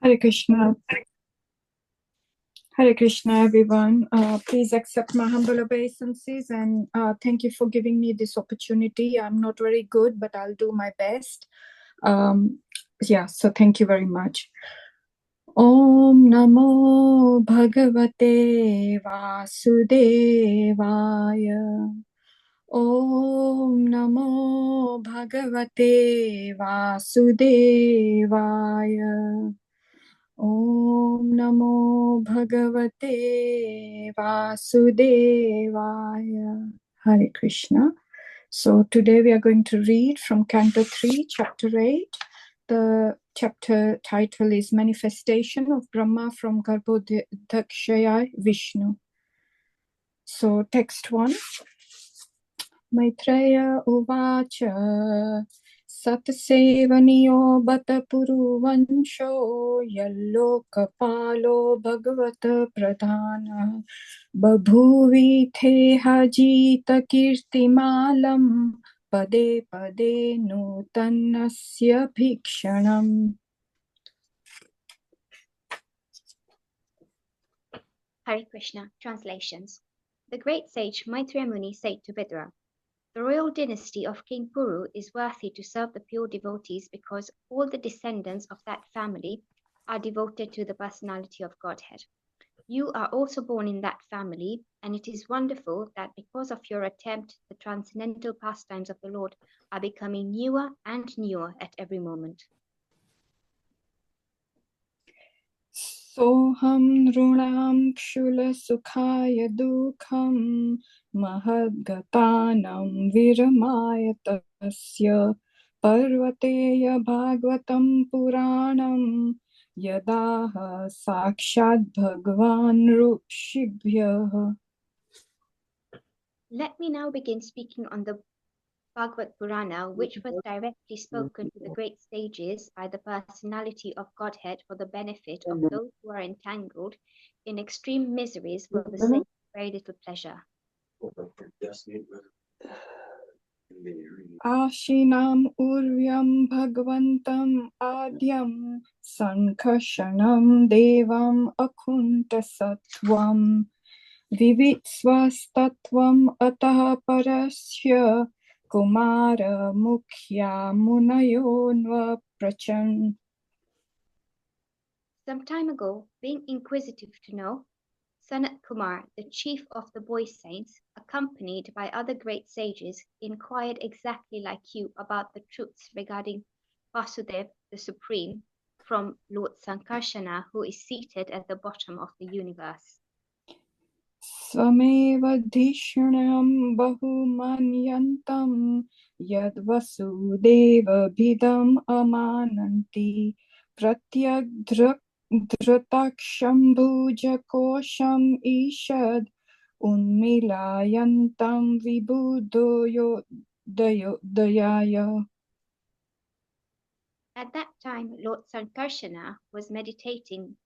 Hare Krishna. Hare Krishna, everyone. Please accept my humble obeisances and thank you for giving me this opportunity. I'm not very good, but I'll do my best. So thank you very much. Om Namo Bhagavate Vasudevaya. Om Namo Bhagavate Vasudevaya. Om Namo Bhagavate Vasudevaya. Hare Krishna. So today we are going to read from Canto 3, Chapter 8. The chapter title is Manifestation of Brahma from Garbhodakshaya Vishnu. So text 1. Maitreya Uvacha Satsevaniyo Bata Puruvansho Yallokapalo Bhagavata Pradhana Babhuvi Theha Jita Kirtimalam Pade Pade Nutanasya Bhikshanam. Hare Krishna. Translations. The great sage Maitreya Muni said to Vidura, "The royal dynasty of King Puru is worthy to serve the pure devotees because all the descendants of that family are devoted to the personality of Godhead. You are also born in that family, and it is wonderful that because of your attempt, the transcendental pastimes of the Lord are becoming newer and newer at every moment." Soham runam kshula sukhaya dukham mahadgatanam viramayatasya parvateya bhagavatam puranam yadaha sakshat bhagwan rushibhyah. Let me now begin speaking on the Bhagavad Purana, which was directly spoken to the great sages by the personality of Godhead for the benefit of those who are entangled in extreme miseries for the sake of very little pleasure. Ashinam urvyam bhagvantam adyam sankashanam devam akuntasattvam vivitsvastatvam atah parasya kumara mukhya munayonva prachan. Some time ago, being inquisitive to know, Sanat Kumar, the chief of the boy saints, accompanied by other great sages, inquired exactly like you about the truths regarding Vasudev, the Supreme, from Lord Sankarsana, who is seated at the bottom of the universe. Swameva dhishnam bahumanyantam yad vasudeva bhidam amananti pratyagdrataksham bhujakosham ishad unmilayantam vibhudoyo dayaya. At that time, Lord Sankarsana was meditating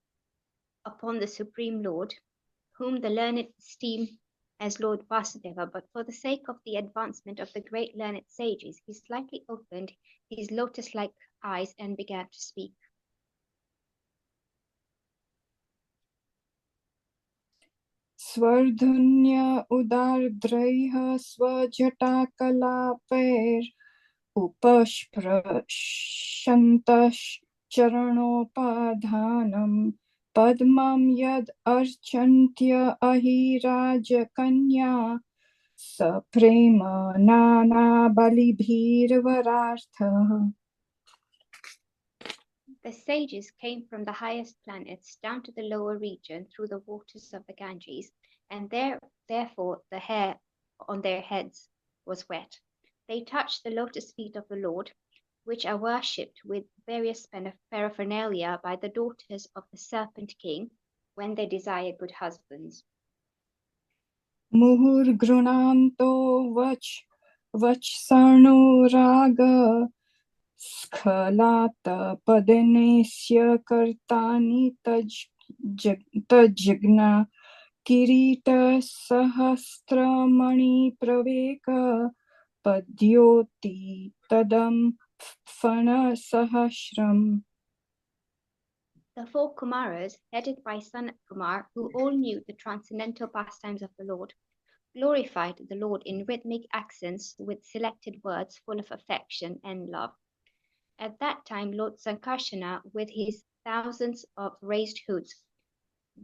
upon the Supreme Lord, whom the learned esteem as Lord Vasudeva, but for the sake of the advancement of the great learned sages, he slightly opened his lotus-like eyes and began to speak. Svardhunya udardraiha svajatakalapir upashprashantash charanopadhanam padmam yad archantya ahiraja kanya saprema nana balibhirvarartha. The sages came from the highest planets down to the lower region through the waters of the Ganges, and therefore the hair on their heads was wet. They touched the lotus feet of the Lord, which are worshipped with various paraphernalia by the daughters of the Serpent King when they desire good husbands. Muhur grunanto vachsarno raga Skhalata padenesya kartani tajagna kirita sahasramani praveka padyoti tadam fana sahasram. The four Kumaras, headed by Sanat Kumar, who all knew the transcendental pastimes of the Lord, glorified the Lord in rhythmic accents with selected words full of affection and love. At that time, Lord Sankarsana, with his thousands of raised hoods,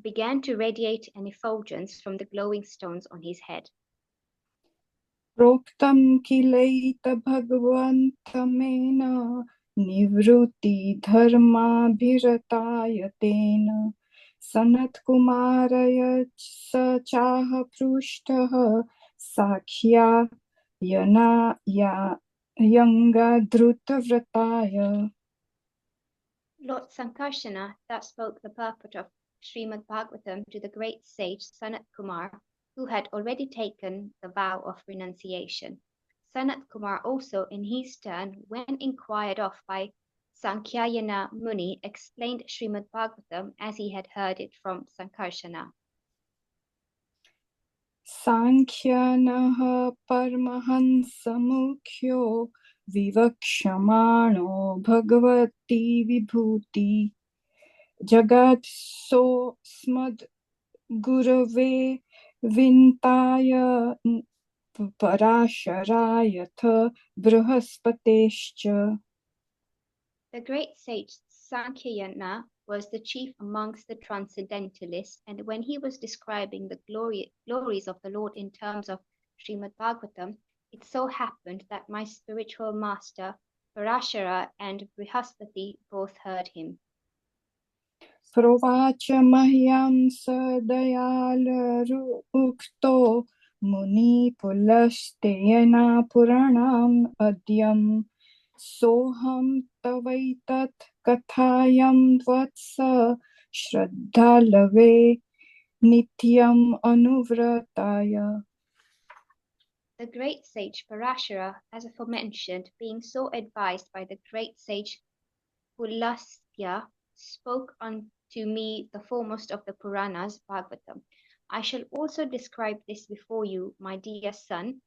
began to radiate an effulgence from the glowing stones on his head. प्रोक्तं किलैत भगवन्तमेन निवृत्तिधर्माभिरताय तेन सनत्कुमारय स चाह पृष्टः साख्यायनायङ्गाधृतव्रताय. Lord Sankarsana thus spoke the purport of Srimad Bhagavatam to the great sage Sanat Kumar, who had already taken the vow of renunciation. Sanat Kumar also, in his turn, when inquired of by Sankyayana Muni, explained Srimad Bhagavatam as he had heard it from Sankarsana. सांख्यानः परमहंसमुख्यो विवक्ष्यमाणो Bhagwati Vibhuti जगत्सोऽस्मद्गुरवे विन्ताय पराशरायथ बृहस्पतेश्च. The great sage Sankhayana was the chief amongst the transcendentalists, and when he was describing the glories of the Lord in terms of Srimad Bhagavatam, it so happened that my spiritual master Parashara and Brihaspati both heard him. प्रोवाच मह्यं स दयालरुक्तो मुनिपुलस्तेन पुराणम् अद्यम् सोऽहं तवैतत् कथायं वत्स श्रद्धालवे नित्यम् अनुव्रताय. The great sage Parashara, as aforementioned, being so advised by the great sage Pulastya, spoke unto me the foremost of the Puranas, Bhagavatam. I shall also describe this before you, my dear son,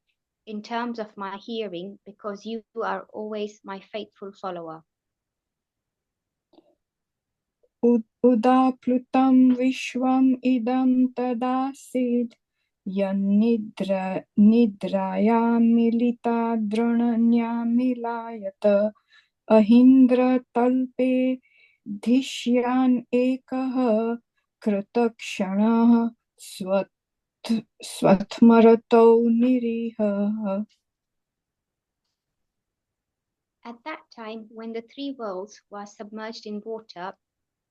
in terms of my hearing, because you are always my faithful follower. उदाप्लुतं विश्वम् इदं तदासीत् यन्निद्रायां मिलिताद्रोणन्यामिलायत अहीन्द्रतल्पे धिष्यान् एकः कृतक्षणः स्वत्मरतौ निरीहः. At that time, when the three worlds were submerged in water,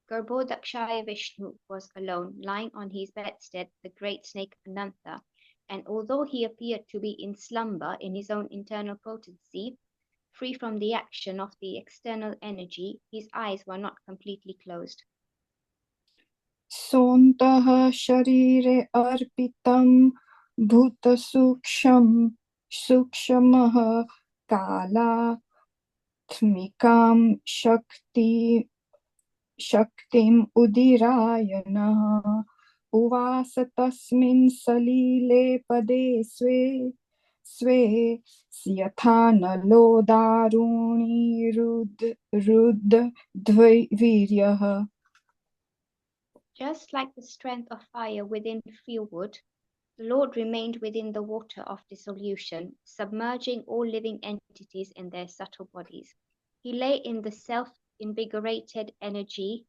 Garbhodakshaya Vishnu was alone, lying on his bedstead, the great snake Ananta, and although he appeared to be in slumber in his own internal potency, free from the action of the external energy, his eyes were not completely closed. सोऽन्तः शरीरे अर्पितं भूतसूक्ष्मः कालात्मिकां शक्तिम् उदीरायणः उवास तस्मिन् सलिले पदे स्वे यथा नलो दारुणीरुद्धवीर्यः. Just like the strength of fire within fuel wood, the Lord remained within the water of dissolution, submerging all living entities in their subtle bodies. He lay in the self-invigorated energy.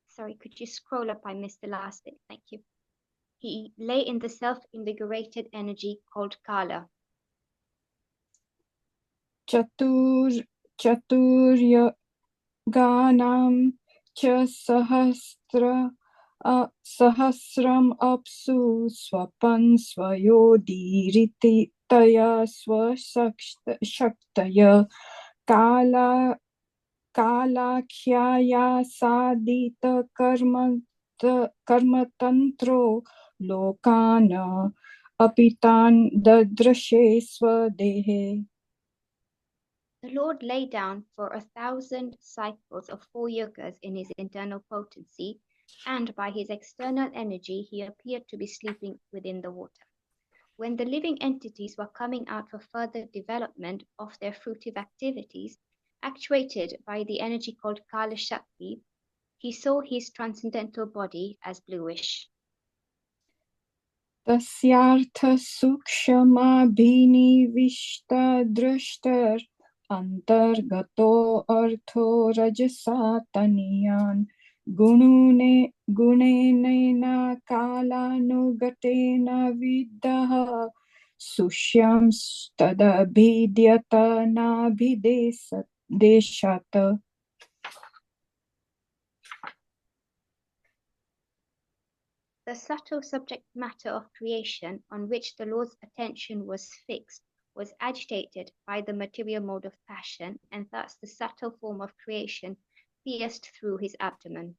Sorry, could you scroll up? I missed the last bit. Thank you. He lay in the self-invigorated energy called Kala. चतुर्यगानां च सहस्रम् अप्सु स्वपन् स्वयोदीरितया स्वशक्तय कालाख्याया सादित कर्मतन्त्रो लोकान् अपि तान् ददृशे स्वदेहे. The Lord lay down for 1,000 cycles of 4 yugas in his internal potency, and by his external energy he appeared to be sleeping within the water. When the living entities were coming out for further development of their fruitive activities, actuated by the energy called Kala Shakti, He saw his transcendental body as bluish. तस्यार्थसूक्ष्माभिनिविष्टदृष्टर अन्तर्गतो अर्थो रजसा तनीयान् गुणेन कालानुगतेन विद्धः सुष्यंस्तदभिद्यत नाभिदेशात्. The subtle subject matter of creation on which the Lord's attention was fixed was agitated by the material mode of passion, and thus the subtle form of creation pierced through his abdomen.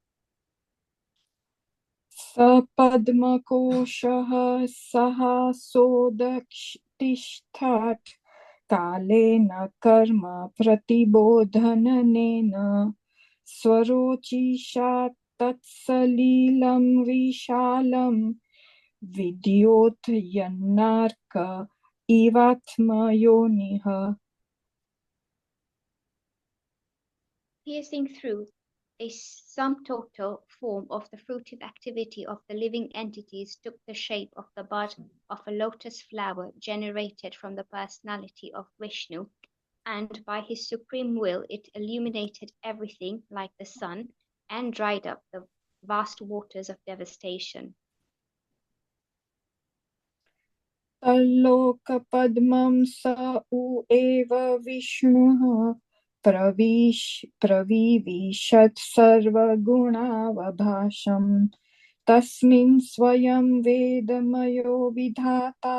सपद्मकोशः सहसोदतिष्ठत् कालेन कर्म प्रतिबोधनेन स्वरोचिषा तत्सलिलं विशालं विद्योत यन्नार्क इवात्मयोनिः. Piercing through a sum total form of the fruitive activity of the living entities took the shape of the bud of a lotus flower generated from the personality of Vishnu, and by his supreme will it illuminated everything like the sun and dried up the vast waters of devastation. तल्लोकपद्मं स उ एव विष्णुः प्रविविशत् सर्वगुणावभासं तस्मिन् स्वयं वेदमयो विधाता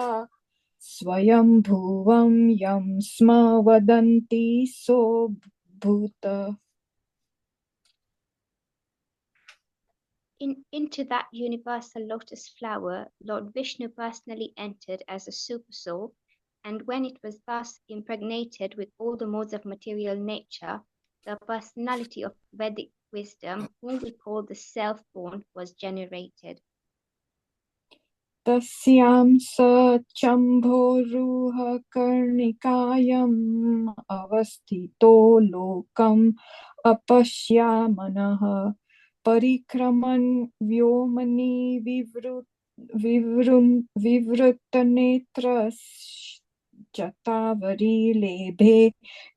स्वयंभुवं यं स्म वदन्ति सोऽभूत्. Into that universal lotus flower, Lord Vishnu personally entered as a supersoul, and when it was thus impregnated with all the modes of material nature, the personality of Vedic wisdom, whom we call the self-born, was generated. तस्यां स चम्भोरुह कर्णिकायम् अवस्थितो लोकम् अपश्यामनः परिक्रमन् व्योमनि विवृतनेत्रश्चतावरी लेभे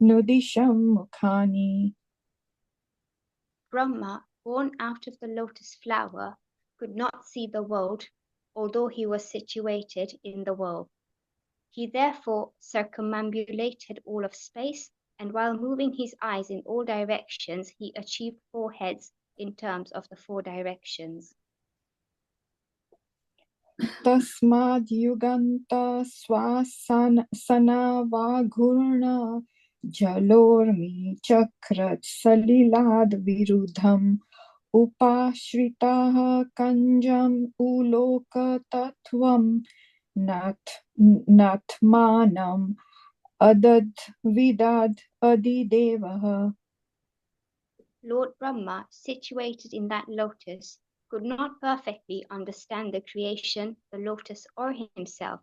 नुदिशं मुखानि. Brahma, born out of the lotus flower, could not see the world, although he was situated in the world. He therefore circumambulated all of space, and while moving his eyes in all directions, he achieved 4 heads in terms of the 4 directions. तस्माद् युगन्त श्वासनावाघूर्ण जलोर्मि चक्रत् सलिलाद् विरुद्धम् उपाश्रिताः कञ्जम् उलोकतत्त्वं नाथमानम् अदद्विदाद् अधिदेवः. Lord Brahma, situated in that lotus, could not perfectly understand the creation, the lotus, or himself.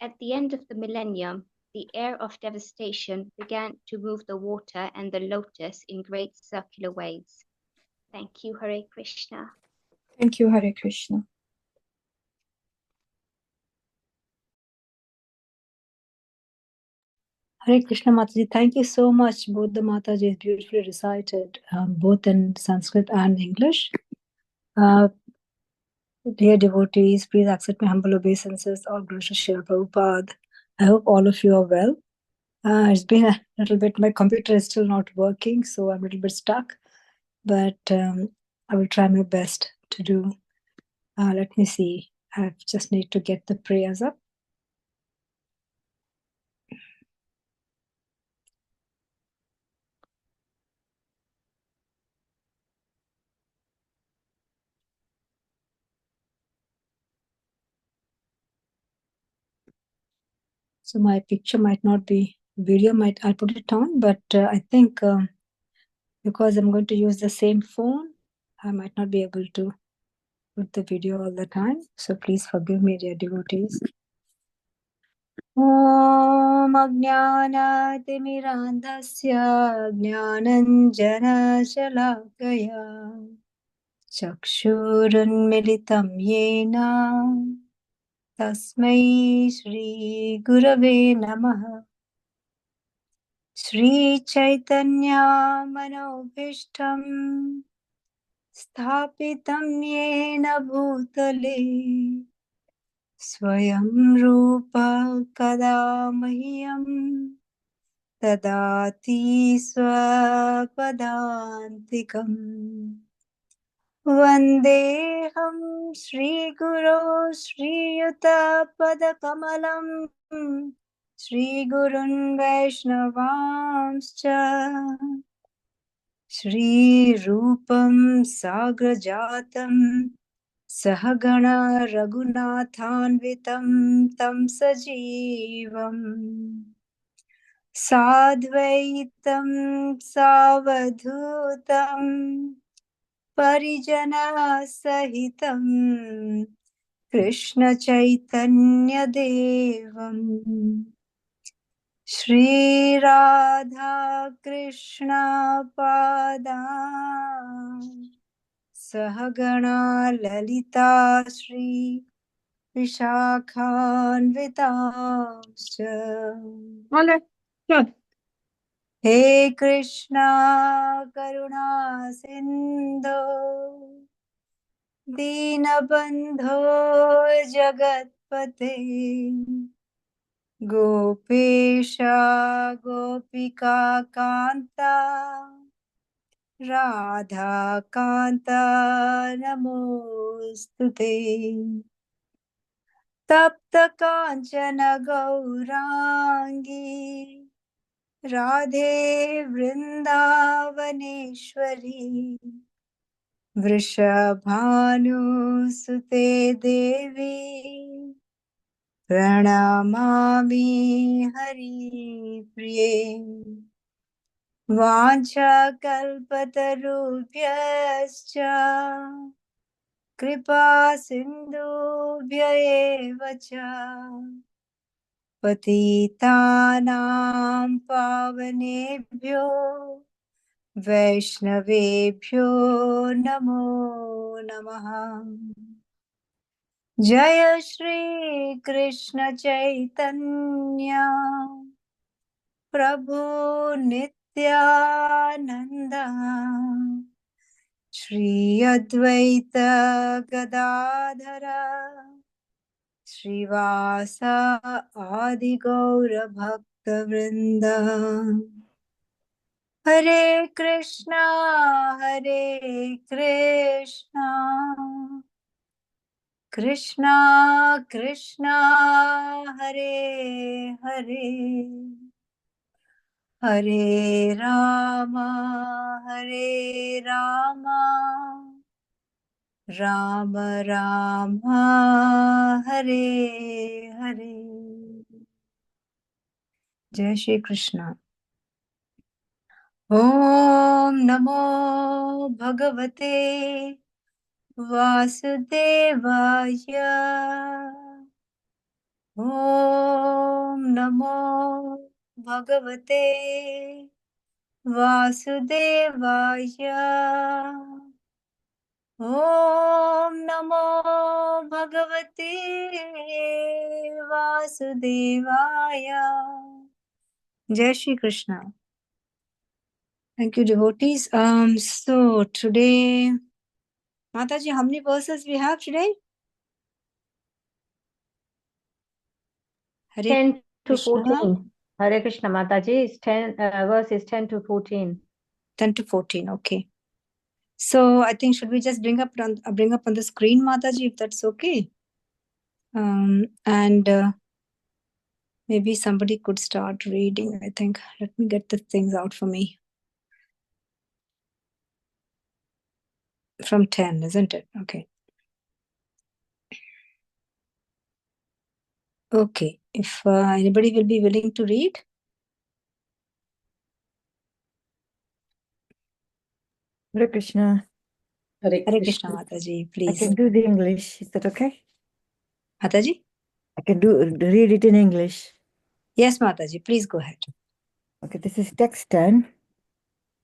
At the end of the millennium, the air of devastation began to move the water and the lotus in great circular waves. Thank you, Hare Krishna. Thank you, Hare Krishna. Hare Krishna Mataji, thank you so much. Both the Mataji is beautifully recited, both in Sanskrit and English. Dear devotees, please accept my humble obeisances. All glories to Srila Prabhupada. I hope all of you are well. It's been a little bit, my computer is still not working, so I'm a little bit stuck. But I will try my best to do. Let me see. I just need to get the prayers up. So my picture might not be, video might, I'll put it on, but I think because I'm going to use the same phone, I might not be able to put the video all the time. So please forgive me, dear devotees. ॐ अज्ञानातिमिरान्धस्य ज्ञानञ्जनशलाकया चक्षुरुन्मिलितं येन तस्मै श्रीगुरवे नमः। श्रीचैतन्यमनोभीष्टं स्थापितं येन भूतले स्वयं रूप कदा मह्यं ददाति स्वपदान्तिकम्। वन्देऽहं श्रीगुरो श्रीयुतपदकमलं श्रीगुरुन् वैष्णवांश्च श्रीरूपं साग्रजातं सहगण रघुनाथान्वितं तं सजीवम् साद्वैतं सावधूतं परिजनसहितं कृष्णचैतन्यदेवम् श्रीराधा कृष्ण पादा सहगणा ललिता श्री विशाखान्वितांश्च। हे कृष्णा करुणा सिन्धो दीनबन्धो जगत्पते गोपेश गोपिका कान्ता राधा कान्ता नमोऽस्तुते। तप्त काञ्चन गौराङ्गी राधे वृन्दावनेश्वरी वृषभानुसुते देवी प्रणमामि हरिप्रिये। वाञ्छाकल्पतरुभ्यश्च कृपा सिन्धुभ्य एव च पतितानां पावनेभ्यो वैष्णवेभ्यो नमो नमः। जय श्री कृष्ण चैतन्य प्रभु नित्यानंद श्री अद्वैत गदाधर श्रीवासा आदि गौर भक्त वृंद। हरे कृष्णा कृष्णा कृष्णा हरे हरे हरे राम राम राम हरे हरे। जय श्री कृष्ण। ओम नमो भगवते वासुदेवाय। ओम नमो भगवते वासुदेवाय। ओम नमो भगवते वासुदेवाय। जय Shri Krishna. Thank you, devotees. So today, Mataji, how many verses we have today? Hare 10 to Krishna. 14. Hare Krishna Mataji is 10 verses 10 to 14. 10 to 14. Okay. So I think should we just bring up on the screen, Mataji, if that's okay? And maybe somebody could start reading. I think. Let me get the things out for me. From 10, isn't it? Okay. Okay. If anybody will be willing to read. Hare Krishna. Hare Krishna, Mataji, please. I can do the English. Is that okay? Mataji? I can read it in English. Yes, Mataji, please go ahead. Okay, this is text 10.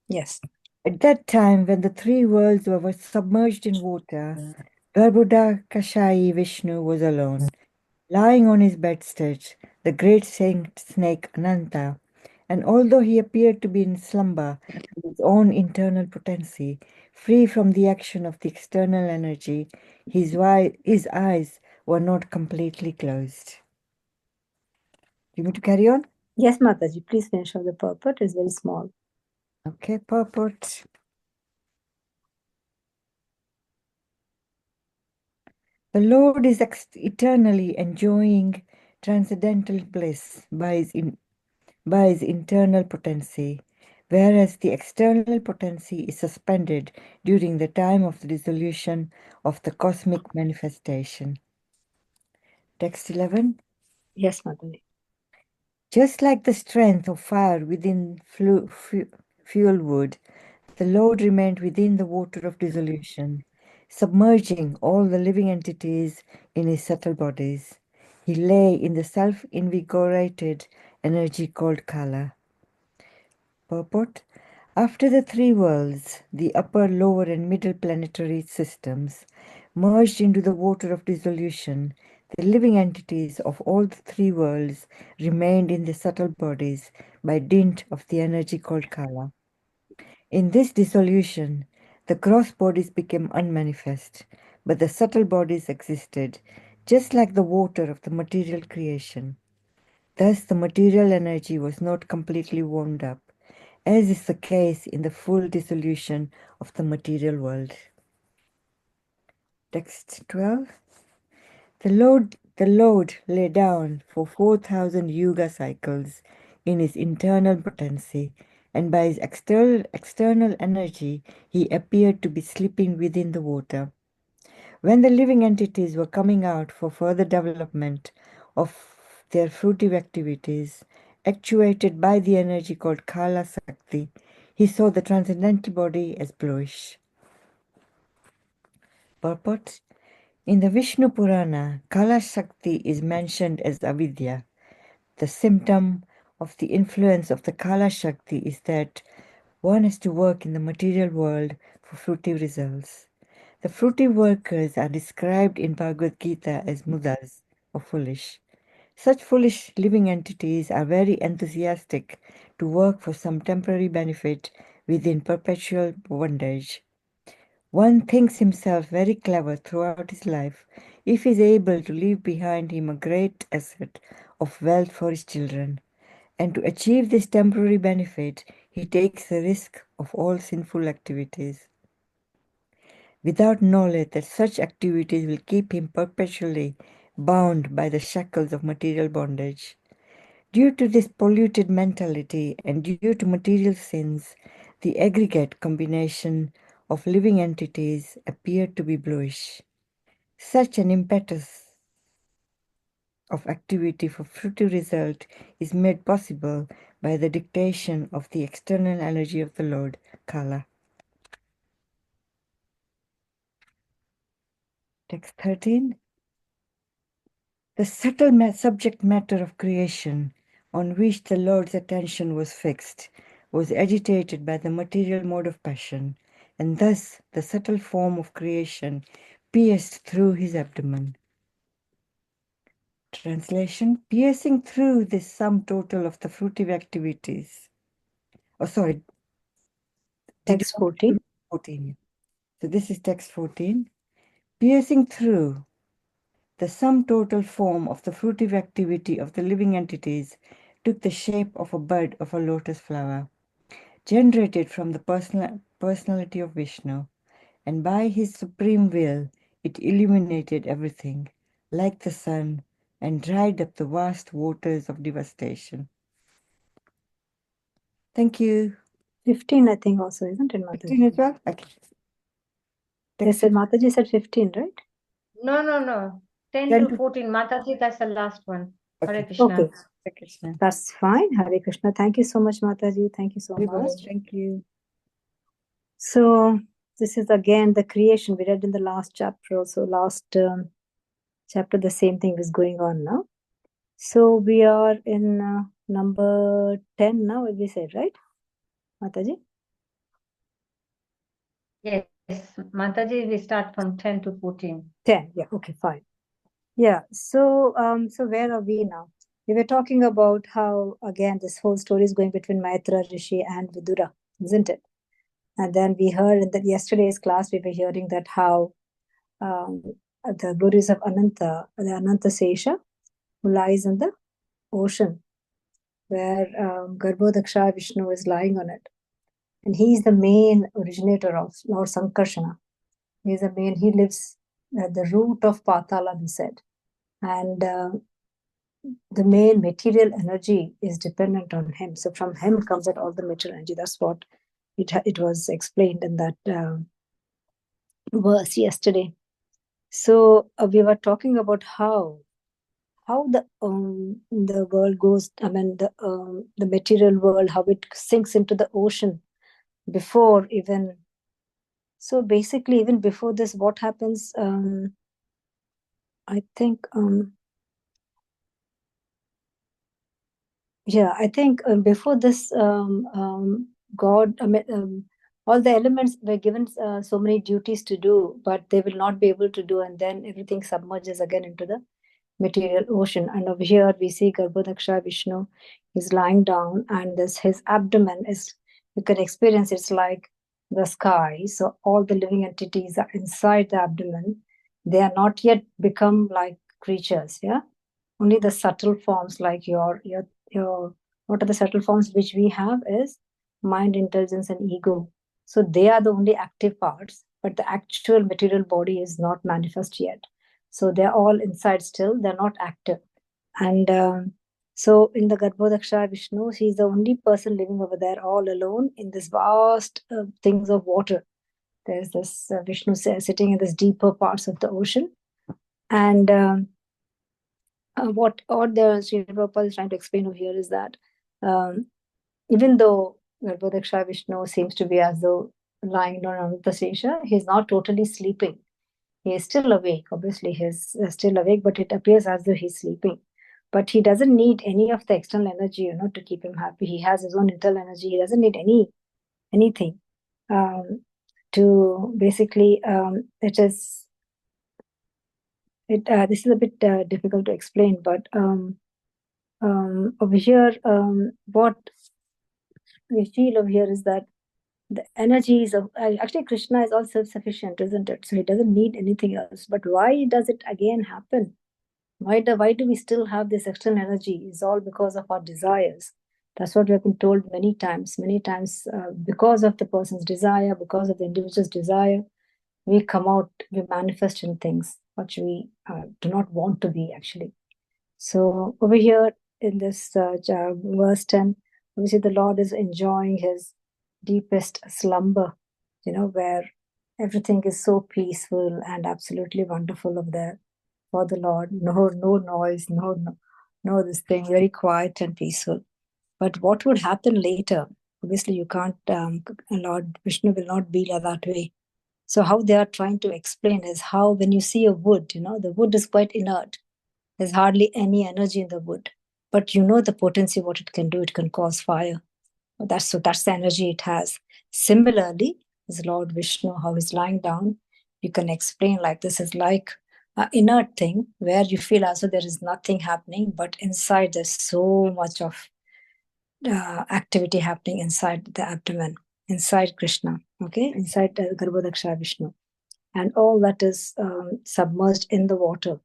Yes. At that time, when the three worlds were submerged in water, Garbhoda Kashai Vishnu was alone, lying on his bedstead, the great saint snake Ananta. And although he appeared to be in slumber with his own internal potency, free from the action of the external energy, his eyes were not completely closed. Do you want me to carry on? Yes, Mataji, please finish off the purport. It's very small. Okay, purport. The Lord is eternally enjoying transcendental bliss by his internal potency, whereas the external potency is suspended during the time of the dissolution of the cosmic manifestation. Text 11. Yes, Mataji. Just like the strength of fire within fuel wood, the Lord remained within the water of dissolution, submerging all the living entities in his subtle bodies. He lay in the self-invigorated energy called Kala. Purport: after the three worlds, the upper, lower, and middle planetary systems merged into the water of dissolution, the living entities of all the three worlds remained in the subtle bodies by dint of the energy called Kala. In this dissolution, the gross bodies became unmanifest, but the subtle bodies existed, just like the water of the material creation. Thus, the material energy was not completely wound up, as is the case in the full dissolution of the material world. Text 12. The Lord lay down for 4,000 yuga cycles in his internal potency, and by his external energy he appeared to be sleeping within the water. When the living entities were coming out for further development of their fruitive activities, actuated by the energy called Kala Sakti, he saw the transcendental body as bluish. Purport: in the Vishnu Purana, Kala Shakti is mentioned as avidya. The symptom of the influence of the Kala Shakti is that one has to work in the material world for fruitive results. The fruitive workers are described in Bhagavad Gita as mudas, or foolish. Such foolish living entities are very enthusiastic to work for some temporary benefit within perpetual bondage. One thinks himself very clever throughout his life if he is able to leave behind him a great asset of wealth for his children. And to achieve this temporary benefit, he takes the risk of all sinful activities, without knowledge that such activities will keep him perpetually bound by the shackles of material bondage. Due to this polluted mentality and due to material sins, the aggregate combination of living entities appeared to be bluish. Such an impetus of activity for fruitive result is made possible by the dictation of the external energy of the Lord, Kala. Text 13. The subtle subject matter of creation, on which the Lord's attention was fixed, was agitated by the material mode of passion, and thus the subtle form of creation pierced through his abdomen. Translation: piercing through this sum total of the fruitive activities. Oh, sorry. Text 14. 14. So this is text 14. Piercing through the sum total form of the fruitive activity of the living entities took the shape of a bud of a lotus flower, generated from the personality of Vishnu, and by his supreme will it illuminated everything, like the sun, and dried up the vast waters of devastation. Thank you. 15, I think, also, isn't it, Mataji? 15 as well? Okay. They said Mataji said 15, right? No. 10 to 14. Mataji, that's the last one. Hare Krishna. Okay. Hare Krishna. That's fine. Hare Krishna. Thank you so much, Mataji. Thank you so much. Thank you. So this is again the creation we read in the last chapter also. Last chapter, the same thing is going on now. So we are in number 10 now, as we said, right, Mataji? Yes, Mataji, we start from 10 to 14. 10, yeah, okay, fine. Yeah, so where are we now? We were talking about how, again, this whole story is going between Maitra Rishi and Vidura, isn't it? And then we heard in yesterday's class, we were hearing that how the glories of Ananta, the Ananta Sesha, who lies in the ocean, where Garbhodaksha Vishnu is lying on it. And he is the main originator of Lord Sankarshana. He is the main, he lives at the root of Patala, we said. And the main material energy is dependent on him. So from him comes out all the material energy. That's what it was explained in that verse yesterday. So we were talking about how the world goes. I mean the material world, how it sinks into the ocean before even. So basically, even before this, what happens? I think. Yeah, I think before this, God, I mean, all the elements were given so many duties to do, but they will not be able to do, and then everything submerges again into the material ocean. And over here, we see Garbhodaksha Vishnu is lying down, and his abdomen is, you can experience it's like the sky. So all the living entities are inside the abdomen. They are not yet become like creatures, yeah. Only the subtle forms like your what are the subtle forms which we have is mind, intelligence, and ego. So they are the only active parts, but the actual material body is not manifest yet. So they're all inside still, they're not active. And so in the Garbhodaksha Vishnu, he's the only person living over there all alone in this vast things of water. There's this Vishnu sitting in this deeper parts of the ocean. And what the Sri Prabhupada is trying to explain over here is that even though Garbhodaksha Vishnu seems to be as though lying down on the Sesha, he's not totally sleeping. He is still awake. Obviously, he's still awake, but it appears as though he's sleeping. But he doesn't need any of the external energy, to keep him happy. He has his own internal energy. He doesn't need anything to basically. This is a bit difficult to explain, but over here, what we feel over here is that the energies of actually Krishna is all self-sufficient, isn't it? So he doesn't need anything else. But why does it again happen? Why do we still have this external energy? It's all because of our desires. That's what we have been told many times. Because of the person's desire, because of the individual's desire, we come out, we manifest in things which we do not want to be actually. So over here in this verse 10, obviously the Lord is enjoying his deepest slumber, where everything is so peaceful and absolutely wonderful over there for the Lord. No noise, no this thing, very quiet and peaceful. But what would happen later? Obviously, you can't, Lord Vishnu will not be like that way. So how they are trying to explain is how when you see a wood, the wood is quite inert. There's hardly any energy in the wood, but the potency, what it can do. It can cause fire. That's the energy it has. Similarly, is Lord Vishnu, how he's lying down. You can explain like this is like an inert thing where you feel as though there is nothing happening, but inside there's so much of activity happening inside the abdomen, inside Krishna, okay, inside Garbhodaksha Vishnu, and all that is submerged in the water.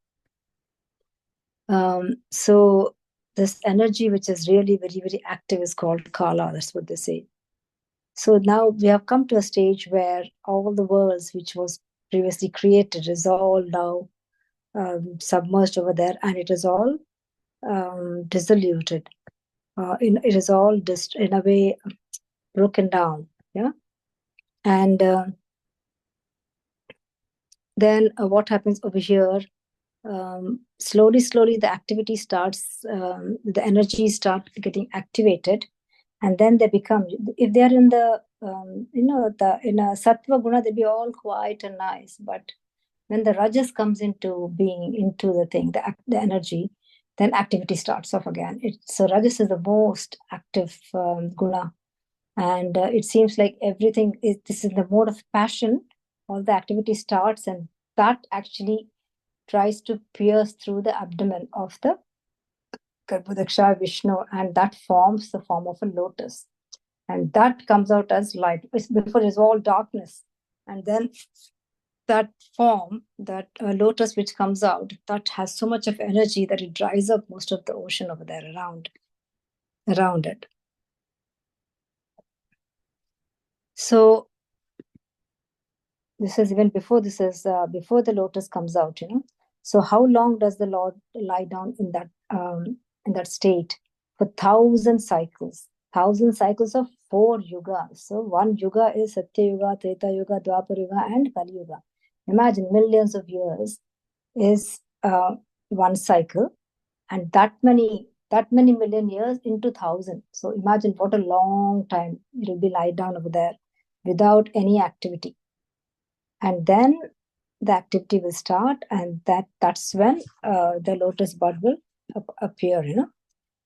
So this energy which is really very, very active is called Kala. That's what they say. So now we have come to a stage where all the worlds which was previously created is all now submerged over there, and it is all dissoluted. It is all in a way broken down. Yeah, and then what happens over here? Slowly the activity starts, the energy start getting activated, and then they become, if they're in the in a sattva guna, they'll be all quiet and nice. But when the rajas comes into being, into the thing, the energy, then activity starts off again. So Rajas is the most active guna, and it seems like everything is, this is the mode of passion. All the activity starts, and that actually tries to pierce through the abdomen of the Garbhodaksha Vishnu, and that forms the form of a lotus. And that comes out as light. Before it's all darkness. And then that form, that lotus which comes out, that has so much of energy that it dries up most of the ocean over there around it. So this is even before before the lotus comes out, So how long does the Lord lie down in that state? For 1,000 cycles. 1,000 cycles of 4 yugas. So one yuga is Satya Yuga, Treta Yuga, Dwapar Yuga, and Kali Yuga. Imagine millions of years is one cycle, and that many million years into 1,000. So imagine what a long time it will be lie down over there without any activity. And then the activity will start, and that's when the lotus bud will appear,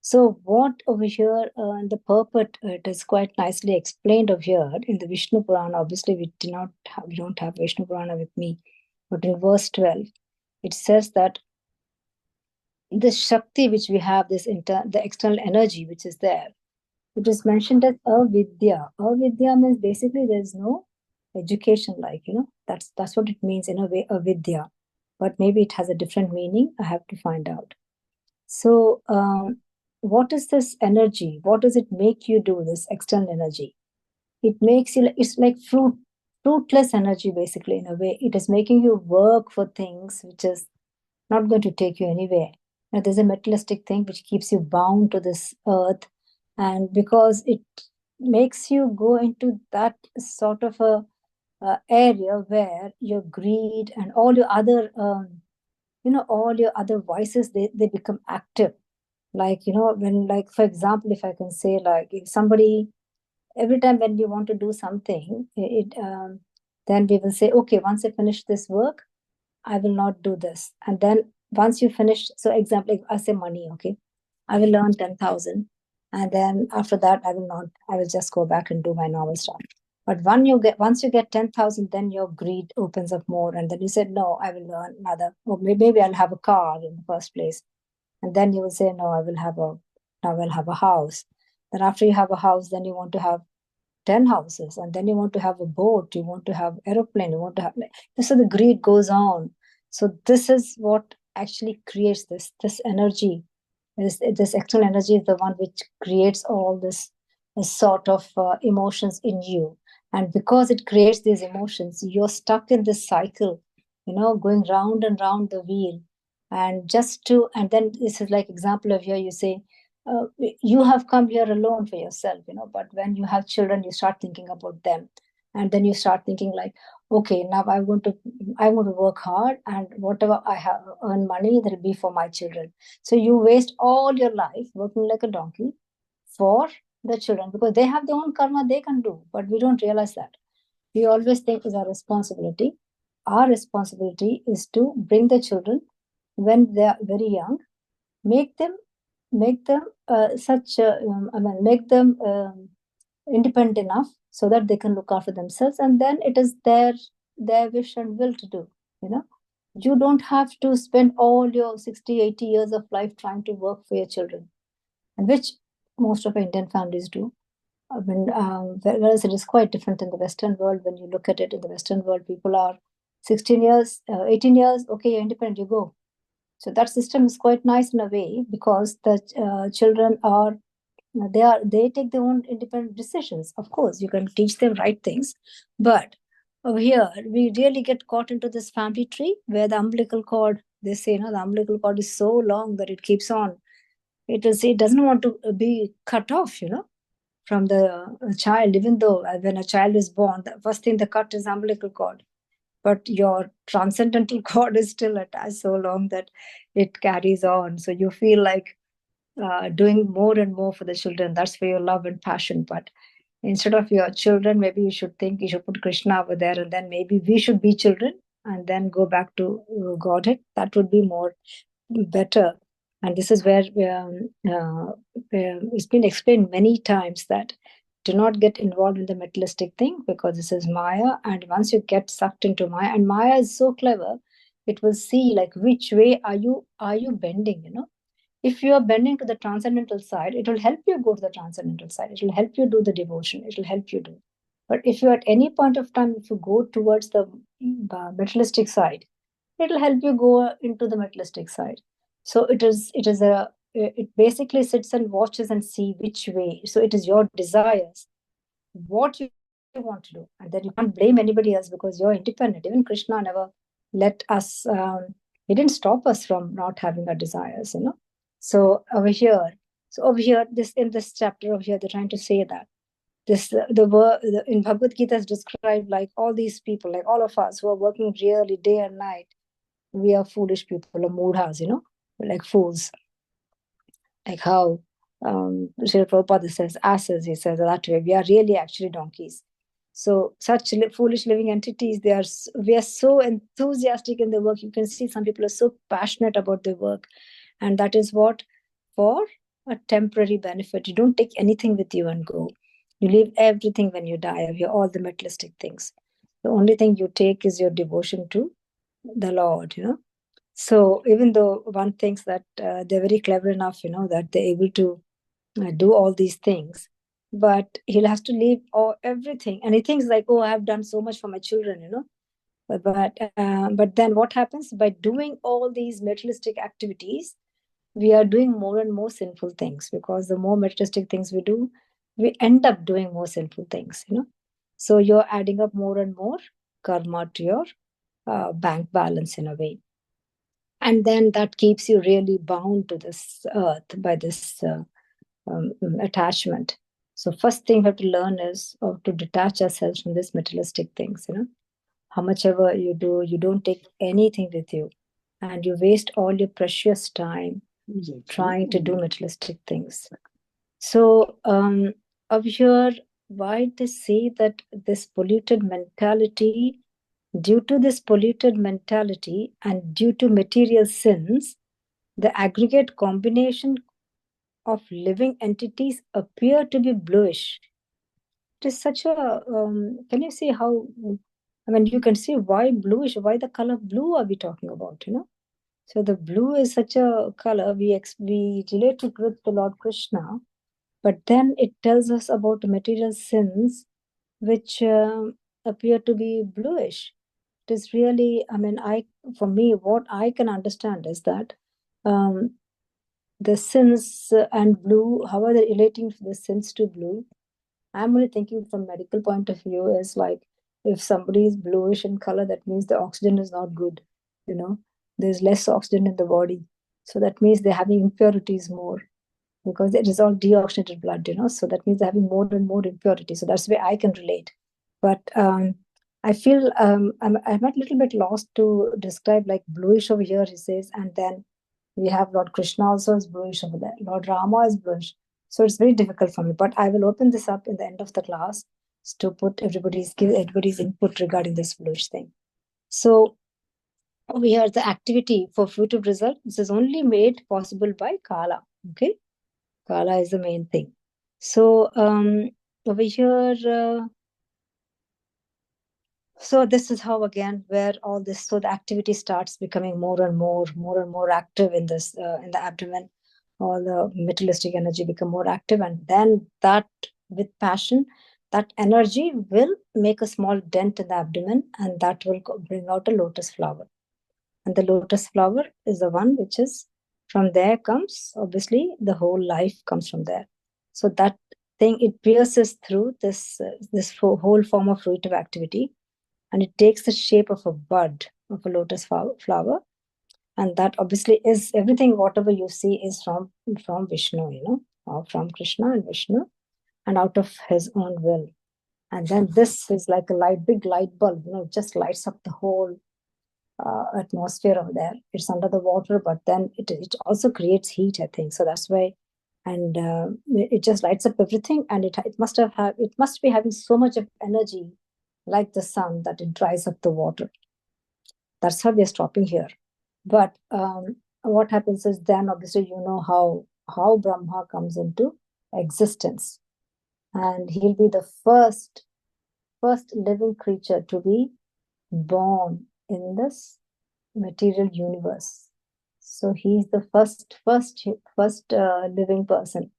So what over here in the purport, it is quite nicely explained over here in the Vishnu Purana. Obviously, we don't have Vishnu Purana with me, but in verse 12, it says that this Shakti which we have, the external energy which is there, it is mentioned as avidya. Avidya means basically there is no education, that's what it means in a way, avidya. But maybe it has a different meaning. I have to find out. So what is this energy? What does it make you do, this external energy? It makes you, it's like fruitless energy, basically, in a way. It is making you work for things which is not going to take you anywhere. Now, there's a materialistic thing which keeps you bound to this earth, and because it makes you go into that sort of a area where your greed and all your other vices, they become active. When, like, for example, if I can say, like, if somebody, every time when we want to do something, then we will say, okay, once I finish this work, I will not do this. And then once you finish, so example, I say money, okay, I will earn 10,000. And then after that, I will just go back and do my normal stuff. But once you get 10,000, then your greed opens up more. And then you said, no, I will earn another, or maybe I'll have a car in the first place. And then you will say, no, I will have a house. Then after you have a house, then you want to have 10 houses, and then you want to have a boat, you want to have aeroplane, you want to have, so the greed goes on. So this is what actually creates this energy. This external energy is the one which creates all this sort of emotions in you. And because it creates these emotions, you're stuck in this cycle, going round and round the wheel. And then this is like example of here, you say, you have come here alone for yourself, but when you have children, you start thinking about them. And then you start thinking like, okay, now I want to work hard, and whatever I have earn money, that will be for my children. So you waste all your life working like a donkey for the children, because they have their own karma they can do, but we don't realize that. We always think it's our responsibility. Our responsibility is to bring the children when they are very young, make them make them independent enough so that they can look after themselves, and then it is their wish and will to do. You don't have to spend all your 60-80 years of life trying to work for your children, and which most of Indian families do. Whereas it is quite different in the Western world. When you look at it, in the Western world, people are 16 years, 18 years, okay, you're independent, you go. So that system is quite nice in a way, because the children they take their own independent decisions. Of course, you can teach them right things, but over here we really get caught into this family tree where the umbilical cord, they say, the umbilical cord is so long that it keeps on. It doesn't want to be cut off, from the child. Even though when a child is born, the first thing they cut is umbilical cord, but your transcendental cord is still attached so long that it carries on. So you feel like doing more and more for the children. That's for your love and passion. But instead of your children, maybe you should put Krishna over there, and then maybe we should be children and then go back to Godhead. That would be more better. And this is where it's been explained many times that do not get involved in the materialistic thing, because this is Maya. And once you get sucked into Maya, and Maya is so clever, it will see like which way are you bending, you know. If you are bending to the transcendental side, it will help you go to the transcendental side. It will help you do the devotion. It will help you do. But if you at any point of time, if you go towards the materialistic side, it will help you go into the materialistic side. So it basically sits and watches and see which way. So it is your desires, what you want to do, and then you can't blame anybody else because you're independent. Even Krishna never let us. He didn't stop us from not having our desires, you know. So over here, this in this chapter over here, they're trying to say that this in Bhagavad Gita is described like all these people, like all of us who are working really day and night. We are foolish people, or mudhas, you know, like fools. Like how Srila Prabhupada says, asses, he says that way. We are really actually donkeys. So such foolish living entities, we are so enthusiastic in their work. You can see some people are so passionate about their work. And that is what? For a temporary benefit. You don't take anything with you and go. You leave everything when you die of all the materialistic things. The only thing you take is your devotion to the Lord, you know. So even though one thinks that they're very clever enough, you know, that they're able to do all these things, but he'll have to leave everything. And he thinks like, oh, I have done so much for my children, you know. But then what happens? By doing all these materialistic activities, we are doing more and more sinful things, because the more materialistic things we do, we end up doing more sinful things, you know. So you're adding up more and more karma to your bank balance in a way. And then that keeps you really bound to this earth by this attachment. So first thing we have to learn is to detach ourselves from these materialistic things, you know. How much ever you do, you don't take anything with you, and you waste all your precious time trying to do materialistic things. So over here, why they say that this polluted mentality, due to this polluted mentality and due to material sins, the aggregate combination of living entities appear to be bluish. It is such a, can you see how, I mean, you can see why bluish, why the color blue are we talking about, you know? So the blue is such a color, we relate it with the Lord Krishna, but then it tells us about material sins which appear to be bluish. It is really, I mean, for me, what I can understand is that the sins and blue, how are they relating the sins to blue? I'm only thinking from medical point of view is like, if somebody is bluish in color, that means the oxygen is not good, you know, there's less oxygen in the body. So that means they're having impurities more, because it is all deoxygenated blood, you know, so that means they're having more and more impurities. So that's the way I can relate. But I feel I'm a little bit lost to describe like bluish over here, he says, and then we have Lord Krishna also is bluish over there. Lord Rama is bluish. So it's very difficult for me. But I will open this up in the end of the class to put give everybody's input regarding this bluish thing. So over here, the activity for fruitive result, this is only made possible by Kala. Okay, Kala is the main thing. So over here. So this is how, again, where all this, so the activity starts becoming more and more active in this, in the abdomen. All the materialistic energy become more active, and then that, with passion, that energy will make a small dent in the abdomen, and that will bring out a lotus flower. And the lotus flower is the one which is, from there comes, obviously, the whole life comes from there. So that thing, it pierces through this whole form of fruitive activity, and it takes the shape of a bud of a lotus flower. And that obviously is everything, whatever you see is from Vishnu, you know, or from Krishna and Vishnu, and out of his own will. And then this is like a big light bulb, you know, it just lights up the whole atmosphere over there. It's under the water, but then it also creates heat, I think. So that's why, and it just lights up everything, and it must be having so much of energy, like the sun, that it dries up the water. That's how we're stopping here. But what happens is then obviously you know how Brahma comes into existence, and he'll be the first living creature to be born in this material universe. So he's the first living person,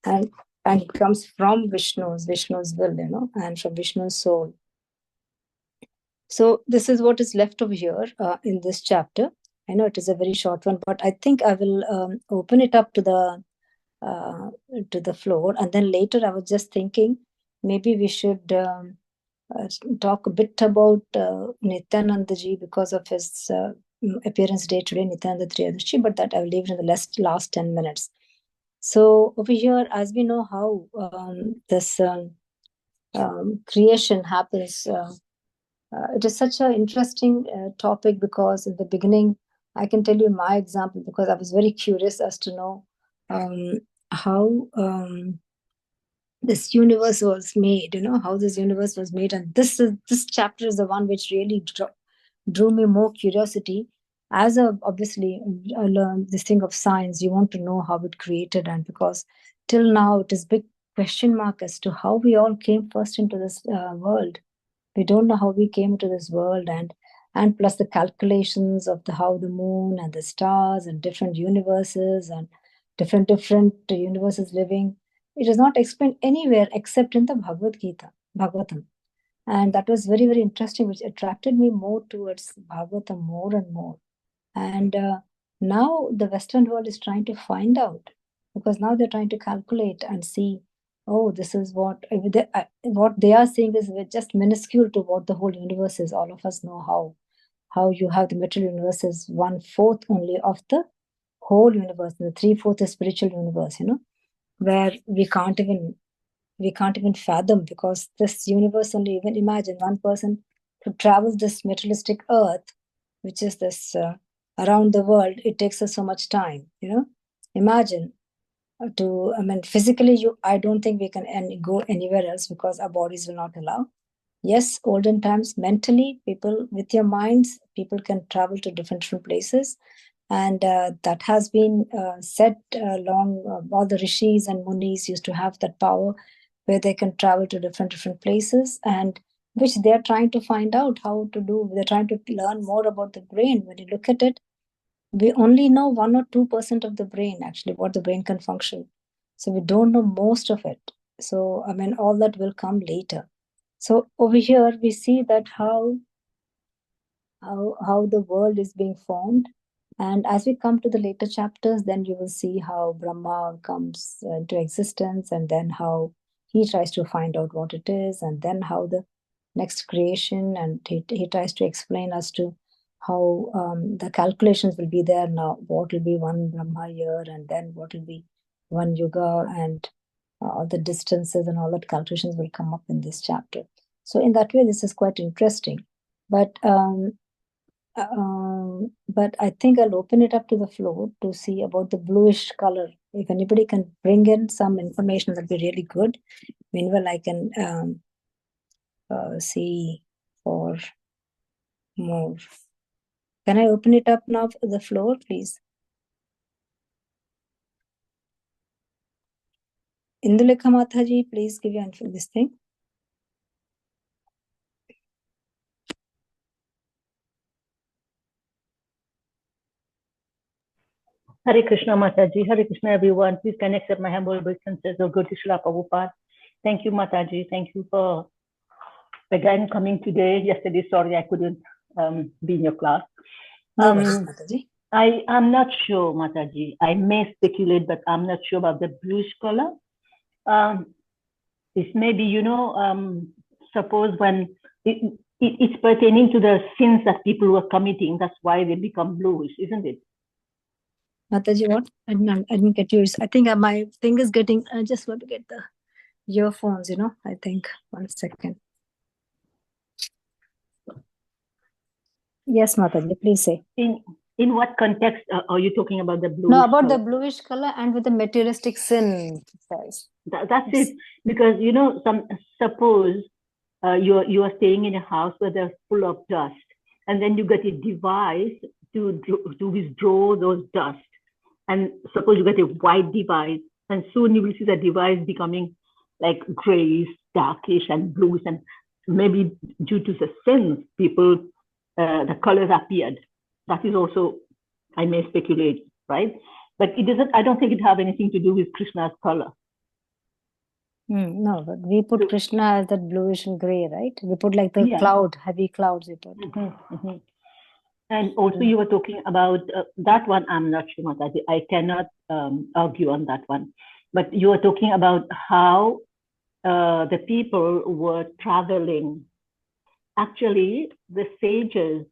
and it comes from Vishnu's will, and from Vishnu's soul. So this is what is left over here in this chapter. I know it is a very short one, but I think I will open it up to the floor, and then later I was just thinking maybe we should talk a bit about Nityanandaji because of his appearance day today, Nityananda Triyodashi, but that I will leave in the last 10 minutes. So over here, as we know how this creation happens, it is such an interesting topic because in the beginning, I can tell you my example because I was very curious as to know how this universe was made, how this universe was made. And this chapter is the one which really drew me more curiosity. As obviously I learned this thing of science, you want to know how it created, and because till now it is big question mark as to how we all came first into this world. We don't know how we came into this world, and plus the calculations of how the moon and the stars and different universes and different universes living. It is not explained anywhere except in the Bhagavatam. And that was very, very interesting, which attracted me more towards Bhagavatam more and more. And now the Western world is trying to find out, because now they're trying to calculate and see, oh, this is what they are saying is just minuscule to what the whole universe is. All of us know how you have the material universe is 1/4 only of the whole universe, and the 3/4 is spiritual universe, where we can't even fathom, because this universe, only even imagine one person to travel this materialistic earth, which is this around the world, it takes us so much time, imagine physically I don't think we can go anywhere else because our bodies will not allow. Yes, olden times, mentally, people with your minds, people can travel to different places. And that has been said long. All the rishis and munis used to have that power where they can travel to different places, and which they are trying to find out how to do. They're trying to learn more about the brain. When you look at it, we only know 1 or 2% of the brain, actually, what the brain can function. So we don't know most of it. So, all that will come later. So over here, we see that how the world is being formed. And as we come to the later chapters, then you will see how Brahma comes into existence, and then how he tries to find out what it is, and then how the next creation, and he tries to explain as to how the calculations will be there now, what will be one Brahma year, and then what will be one yuga, and all the distances and all that calculations will come up in this chapter. So in that way, this is quite interesting. But I think I'll open it up to the floor to see about the bluish color. If anybody can bring in some information, that'd be really good. Meanwhile, I can see for more. Can I open it up now for the floor, please? Indulekha Mataji, please give your answer this thing. Hare Krishna Mataji, Hare Krishna everyone. Please can accept my humble obeisances or go to Srila Prabhupada. Thank you Mataji. Thank you for again coming today. Yesterday, sorry I couldn't be in your class. No worries, Mataji. I am not sure, Mataji. I may speculate, but I'm not sure about the bluish color. It's maybe, suppose when it's pertaining to the sins that people were committing, that's why they become bluish, isn't it? Mataji, what? I didn't get yours. I think my thing is getting, I just want to get the earphones, I think. 1 second. Yes, Mataji, please say. In what context are you talking about the bluish No, about color? the bluish color and with the materialistic sin. That's yes. It. Because, suppose you are staying in a house where there's full of dust, and then you get a device to withdraw those dust. And suppose you get a white device, and soon you will see the device becoming like grayish, darkish, and bluish, and maybe due to the sense, people the colors appeared. That is also, I may speculate, right? But it doesn't. I don't think it have anything to do with Krishna's color. No, but we put So- Krishna as that bluish and gray, right? We put like the Yeah. cloud, heavy clouds we put. And also, you were talking about that one. I'm not sure, Mataji. I cannot argue on that one. But you were talking about how the people were traveling. Actually, the sages,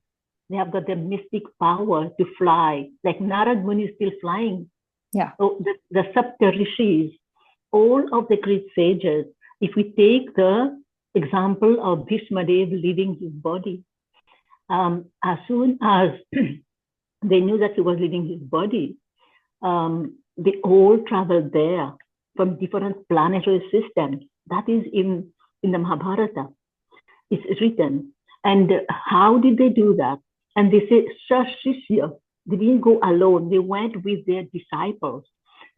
they have got the mystic power to fly. Like Narad Muni is still flying. Yeah. So the Sapta Rishis, all of the great sages, if we take the example of Bhishma Dev leaving his body, as soon as they knew that he was leaving his body, they all traveled there from different planetary systems. That is in the Mahabharata. It's written. And how did they do that? And they say, Shashishya, they didn't go alone. They went with their disciples.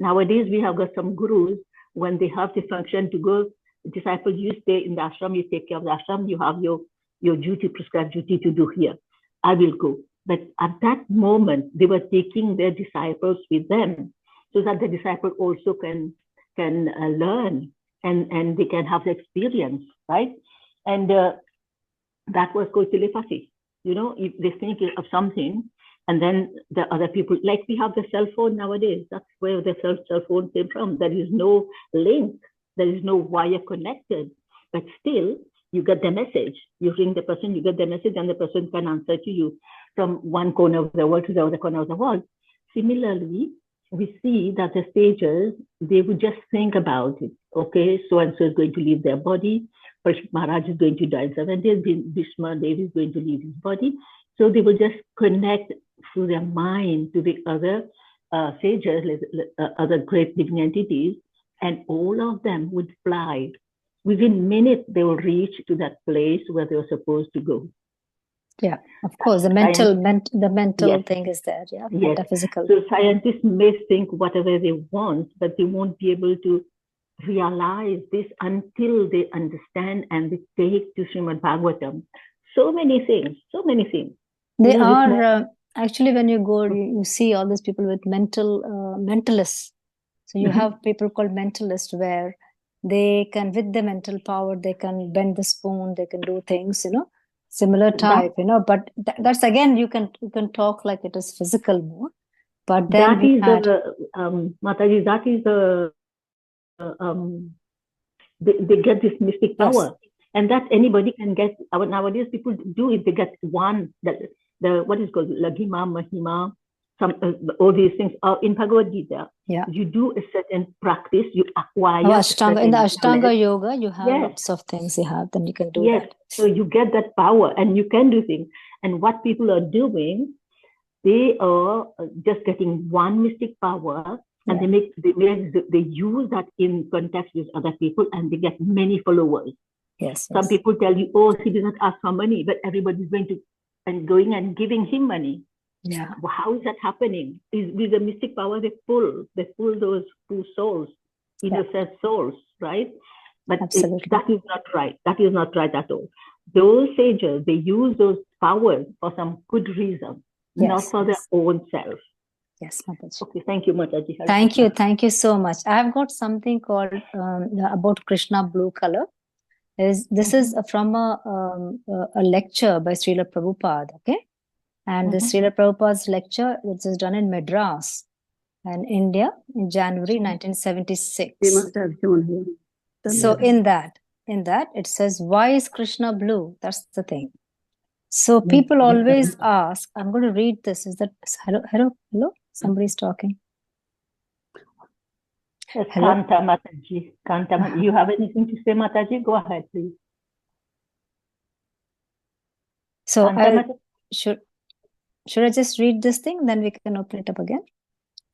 Nowadays, we have got some gurus, when they have the function to go, disciples, you stay in the ashram, you take care of the ashram, you have your duty, prescribed duty to do here. I will go. But at that moment, they were taking their disciples with them so that the disciple also can learn and they can have the experience, right? And that was called telepathy. You know, if they think of something and then the other people, like we have the cell phone nowadays, that's where the cell phone came from. There is no link, there is no wire connected, but still you get the message. You ring the person, you get the message, and the person can answer to you from one corner of the world to the other corner of the world. Similarly, we see that the sages, they would just think about it. Okay, so-and-so is going to leave their body. Parikshit Maharaj is going to die in 7 days. Bhishma Dev is going to leave his body. So they will just connect through their mind to the other sages, other great living entities, and all of them would fly. Within minutes, they will reach to that place where they were supposed to go. Yeah, of course. The mental Yes. thing is there. Yeah, Yes. metaphysical. So scientists may think whatever they want, but they won't be able to realize this until they understand and they take to Srimad Bhagavatam. So many things. They You know, are actually, when you go, you see all these people with mentalists. So you have people called mentalists, where they can, with the mental power, they can bend the spoon, they can do things, similar type, but that's again, you can talk like it is physical more. But then that is Mataji, that is they get this mystic power. Yes. And that anybody can get. Nowadays, people do it. They get one, the what is called Laghima, Mahima, all these things are in Bhagavad Gita. Yeah. You do a certain practice, you acquire. In the Ashtanga knowledge. Yoga, you have Yes. lots of things you have, then you can do Yes. that. So you get that power and you can do things. And what people are doing, they are just getting one mystic power, and they use that in context with other people, and they get many followers. Yes. Some people tell you, oh, he did not ask for money, but everybody's going and giving him money. Yeah. How is that happening? With the mystic power, they pull those two souls, innocent souls, right? But that is not right. That is not right at all. Those sages, they use those powers for some good reason, not for their own self. Yes, Mataji. Okay, thank you, Mataji. Thank you so much. I've got something called about Krishna blue color. This is from a lecture by Srila Prabhupada, okay? And this Srila Prabhupada's lecture, which is done in Madras and India in January 1976. They must have shown here. So in that it says, why is Krishna blue? That's the thing. So people always ask, I'm going to read this. Is that hello? Somebody's talking. Yes, Kanta Mataji. You have anything to say, Mataji? Go ahead, please. So should I just read this thing? Then we can open it up again.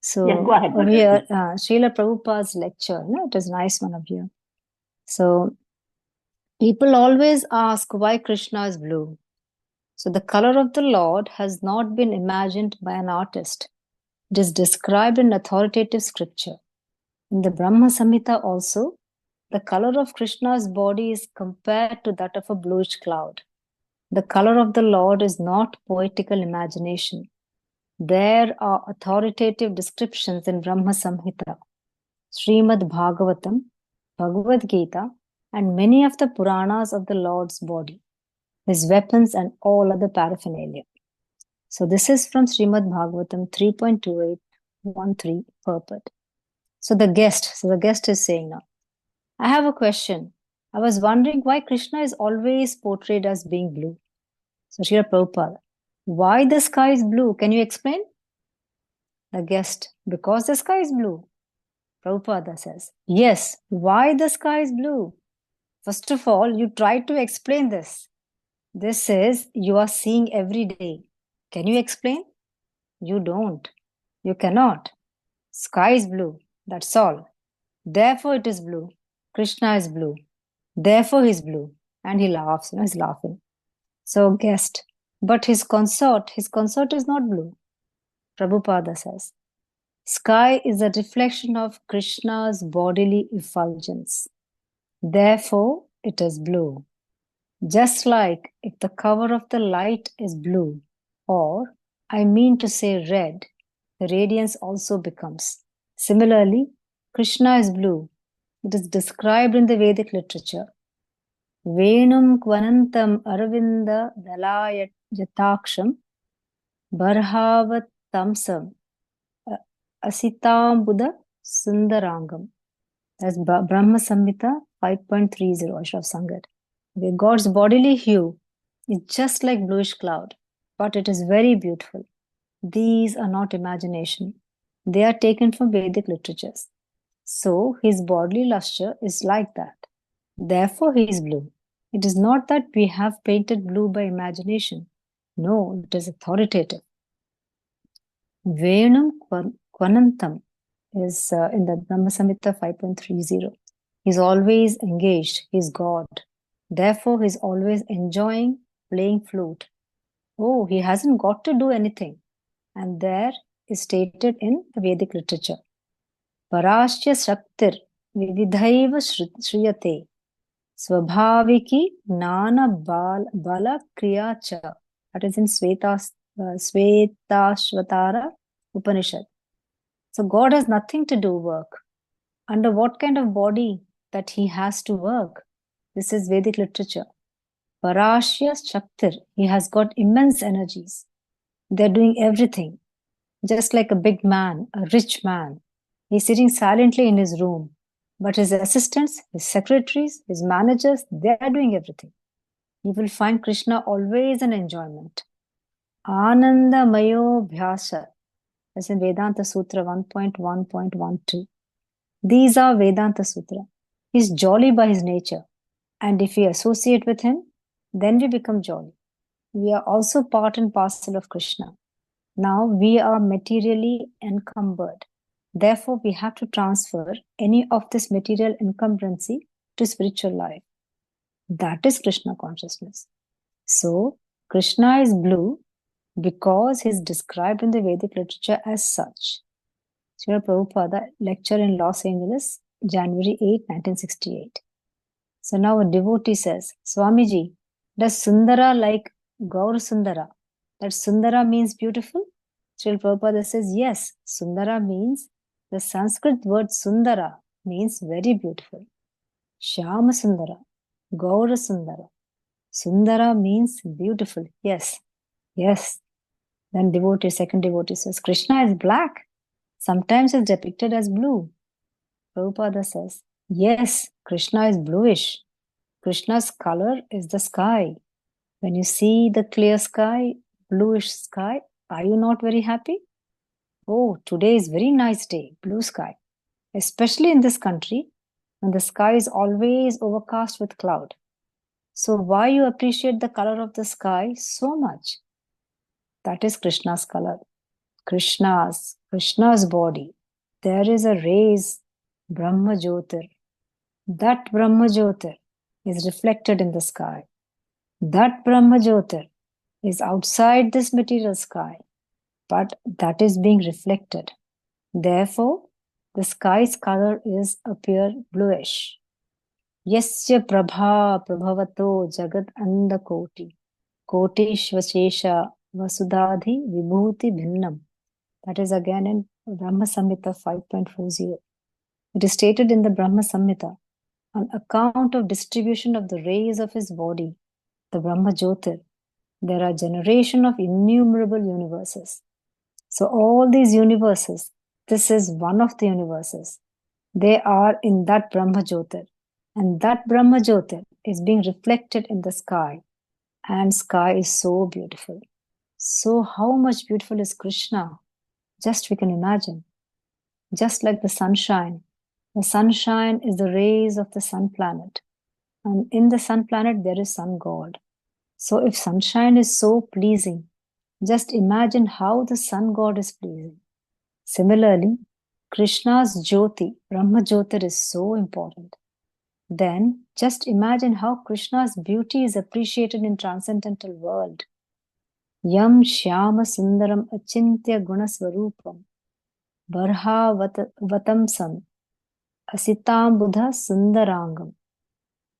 So yes, go ahead. Over here, Srila Prabhupada's lecture. It is nice one of you. So people always ask why Krishna is blue. So the color of the Lord has not been imagined by an artist. It is described in authoritative scripture. In the Brahma Samhita also, the color of Krishna's body is compared to that of a bluish cloud. The color of the Lord is not poetical imagination. There are authoritative descriptions in Brahma Samhita, Srimad Bhagavatam, Bhagavad Gita, and many of the Puranas of the Lord's body, his weapons and all other paraphernalia. So this is from Srimad Bhagavatam 3.2813 purport. So the guest is saying now, I have a question. I was wondering why Krishna is always portrayed as being blue. So Srila Prabhupada, why the sky is blue? Can you explain? The guest, because the sky is blue. Prabhupada says, yes, why the sky is blue? First of all, you try to explain this. This is you are seeing every day. Can you explain? You don't. You cannot. Sky is blue. That's all. Therefore it is blue. Krishna is blue. Therefore he is blue. And he laughs, he's laughing. So guest, but his consort is not blue. Prabhupada says, sky is a reflection of Krishna's bodily effulgence. Therefore it is blue. Just like if the cover of the light is blue, or I mean to say red, the radiance also becomes. Similarly, Krishna is blue. It is described in the Vedic literature. Venum kvanantam aravinda dalayat jataksham barhavat tamsam asitambuda sundarangam. That's Brahma Samhita 5.30. I should have sung it. Okay, God's bodily hue is just like bluish cloud, but it is very beautiful. These are not imagination. They are taken from Vedic literatures. So his bodily luster is like that. Therefore he is blue. It is not that we have painted blue by imagination. No, it is authoritative. Venum Kvanantam is in the Brahma Samhita 5.30. He's always engaged. He's God. Therefore, he's always enjoying playing flute. Oh, he hasn't got to do anything. And there is stated in the Vedic literature. Parashya Shaktir Vividhaiva Shriyate Swabhaviki Nana Bala Kriyacha. That is in Svetashvatara Upanishad. So God has nothing to do work. Under what kind of body that he has to work? This is Vedic literature. Parashya Shaktir. He has got immense energies. They're doing everything. Just like a big man, a rich man. He's sitting silently in his room. But his assistants, his secretaries, his managers, they are doing everything. You will find Krishna always in enjoyment. Ananda Mayo Bhyasa. That's in Vedanta Sutra 1.1.12. These are Vedanta Sutra. He's jolly by his nature. And if we associate with him, then we become jolly. We are also part and parcel of Krishna. Now we are materially encumbered. Therefore, we have to transfer any of this material encumbrancy to spiritual life. That is Krishna consciousness. So, Krishna is blue because he is described in the Vedic literature as such. Srila Prabhupada lecture in Los Angeles, January 8, 1968. So now a devotee says, Swamiji, does Sundara like Gaur Sundara? That Sundara means beautiful? Srila Prabhupada says, yes, Sundara means, the Sanskrit word Sundara means very beautiful. Shyama Sundara, Gaura Sundara. Sundara means beautiful. Yes, yes. Then second devotee says, Krishna is black. Sometimes it's depicted as blue. Prabhupada says, yes, Krishna is bluish. Krishna's color is the sky. When you see the clear sky, bluish sky, are you not very happy? Oh, today is very nice day, blue sky. Especially in this country, when the sky is always overcast with cloud. So why you appreciate the color of the sky so much? That is Krishna's color. Krishna's body. There is a rays, Brahma Jyotir. That Brahma Jyotir is reflected in the sky. That Brahma Jyotir is outside this material sky, but that is being reflected. Therefore, the sky's color appear bluish. Yasya prabha prabhavato jagat andakoti kotishvashesha vasudadhi vibhuti bhinnam. That is again in Brahma Samhita 5.40. It is stated in the Brahma Samhita, on account of distribution of the rays of his body, the Brahma Jyotir, there are generation of innumerable universes. So all these universes, this is one of the universes. They are in that Brahma Jyotir. And that Brahma Jyotir is being reflected in the sky. And sky is so beautiful. So how much beautiful is Krishna? Just we can imagine. Just like the sunshine. The sunshine is the rays of the sun planet. And in the sun planet, there is sun god. So if sunshine is so pleasing, just imagine how the sun god is pleasing. Similarly, Krishna's Jyoti, Brahma Jyotir, is so important. Then just imagine how Krishna's beauty is appreciated in transcendental world. Yam Shyama Sundaram Achintya Gunasvarupam Varha Vatamsam Asitam Buddha Sundarangam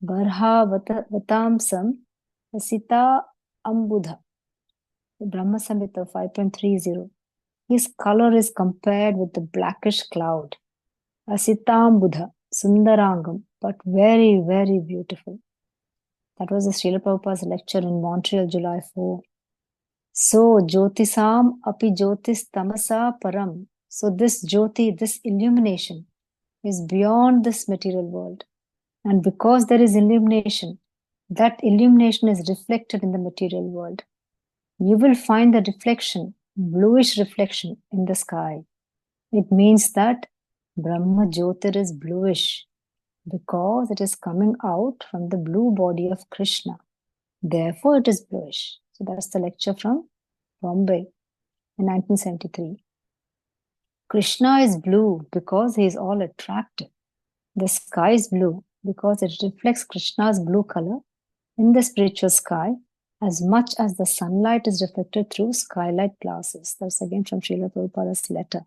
Varha Vatamsam Asita Ambudha. Brahma Samhita 5.30. His color is compared with the blackish cloud. Asitam Buddha, Sundarangam, but very, very beautiful. That was the Srila Prabhupada's lecture in Montreal, July 4. So, Jyotisam api Jyotis tamasa param. So this Jyoti, this illumination is beyond this material world. And because there is illumination, that illumination is reflected in the material world. You will find the reflection, bluish reflection in the sky. It means that Brahma Jyotir is bluish because it is coming out from the blue body of Krishna. Therefore, it is bluish. So that's the lecture from Bombay in 1973. Krishna is blue because he is all attractive. The sky is blue because it reflects Krishna's blue color in the spiritual sky as much as the sunlight is reflected through skylight glasses. That's again from Srila Prabhupada's letter.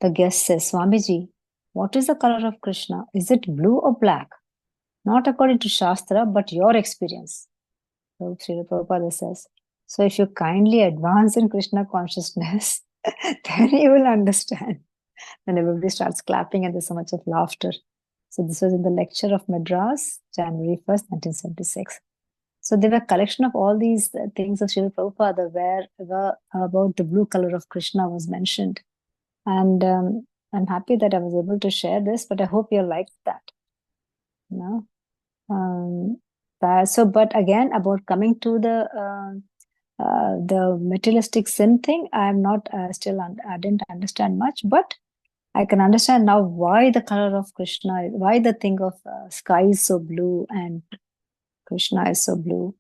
The guest says, Swamiji, what is the color of Krishna? Is it blue or black? Not according to Shastra, but your experience. So Srila Prabhupada says, so if you kindly advance in Krishna consciousness, then you will understand. Then everybody starts clapping and there's so much of laughter. So this was in the lecture of Madras, January 1st, 1976. So there were a collection of all these things of Srila Prabhupada where about the blue color of Krishna was mentioned. And I'm happy that I was able to share this, but I hope you liked that. You know? But again, about coming to the materialistic sin thing, I'm not I didn't understand much, but I can understand now why the color of Krishna, why the thing of sky is so blue and Krishna is so blue.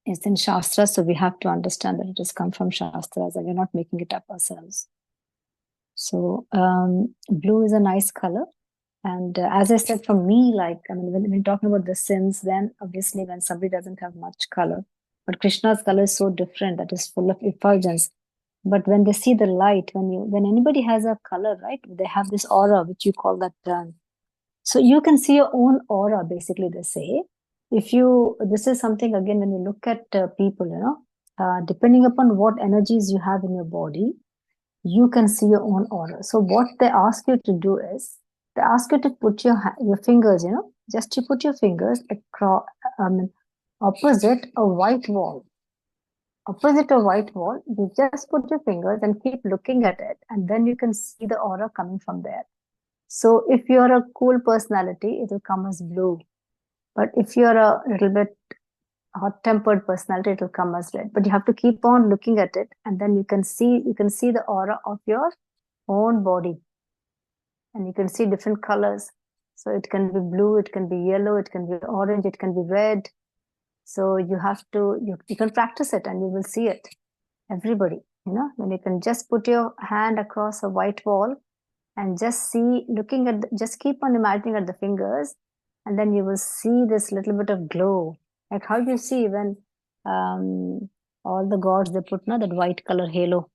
It's in Shastra, so we have to understand that it has come from Shastras and we're not making it up ourselves. So blue is a nice color. And as I said, for me, when we're talking about the sins, then obviously when somebody doesn't have much color, but Krishna's color is so different, that is full of effulgence. But when they see the light, when anybody has a color, right, they have this aura, which you call that. So you can see your own aura, basically, they say. This is something, again, when you look at people, depending upon what energies you have in your body, you can see your own aura. So what they ask you to do is, they ask you to put your fingers, just to put your fingers across, opposite a white wall. Opposite a white wall, you just put your fingers and keep looking at it, and then you can see the aura coming from there. So if you're a cool personality, it will come as blue. But if you're a little bit hot-tempered personality, it will come as red. But you have to keep on looking at it, and then you can see the aura of your own body. And you can see different colors. So it can be blue, it can be yellow, it can be orange, it can be red. So you have to, you can practice it and you will see it. Everybody, when you can just put your hand across a white wall and just just keep on imagining at the fingers, and then you will see this little bit of glow. Like how you see when all the gods, they put that white color halo,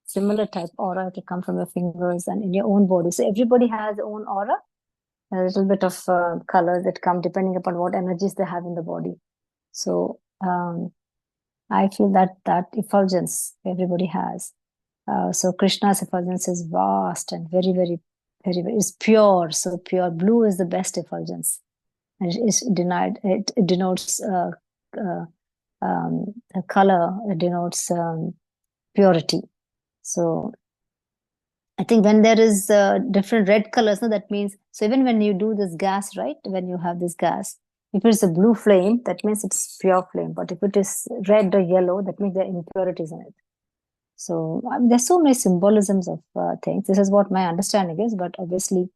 similar type aura to come from your fingers and in your own body. So everybody has their own aura, a little bit of colors that come depending upon what energies they have in the body. So I feel that effulgence everybody has. So Krishna's effulgence is vast and very, very, very, very, is pure. So pure. Blue is the best effulgence. And it denotes the color, it denotes purity. So I think when there is different red colors, no, that means, so even when you do this gas, right, when you have this gas, if it's a blue flame, that means it's pure flame. But if it is red or yellow, that means there are impurities in it. So there's so many symbolisms of things. This is what my understanding is, but obviously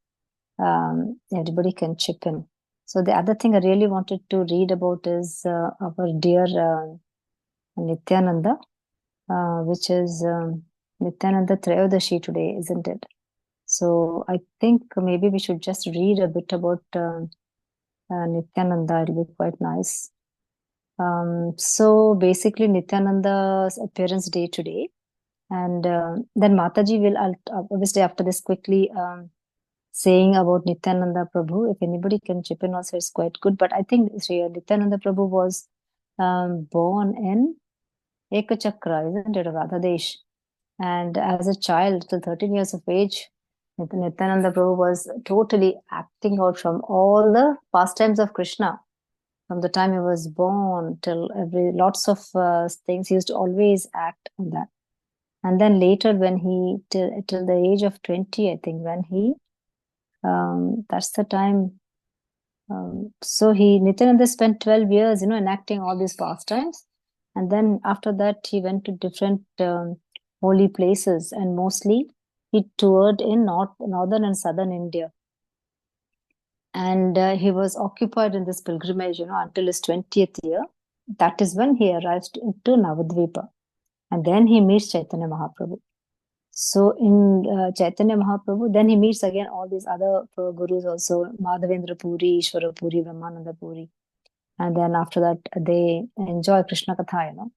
everybody can chip in. So the other thing I really wanted to read about is our dear Nityananda, which is Nityananda Trayodashi today, isn't it? So I think maybe we should just read a bit about Nityananda. It'll be quite nice. So basically Nityananda's appearance day today. And then Mataji will, obviously after this, quickly saying about Nityananda Prabhu. If anybody can chip in also, it's quite good. But I think Nityananda Prabhu was born in Ekachakra, isn't it, Radhadesh? And as a child, till 13 years of age, Nityananda Prabhu was totally acting out from all the pastimes of Krishna. From the time he was born till lots of things, he used to always act on that. And then later, when he, till the age of 20, I think, when he, that's the time. So Nityananda spent 12 years, enacting all these pastimes. And then after that, he went to different holy places, and mostly he toured in northern and southern India. And he was occupied in this pilgrimage, until his 20th year. That is when he arrives to Navadvipa. And then he meets Chaitanya Mahaprabhu. So in Chaitanya Mahaprabhu, then he meets again all these other gurus also, Madhavendra Puri, Ishwara Puri, Brahmananda Puri. And then after that, they enjoy Krishna Katha,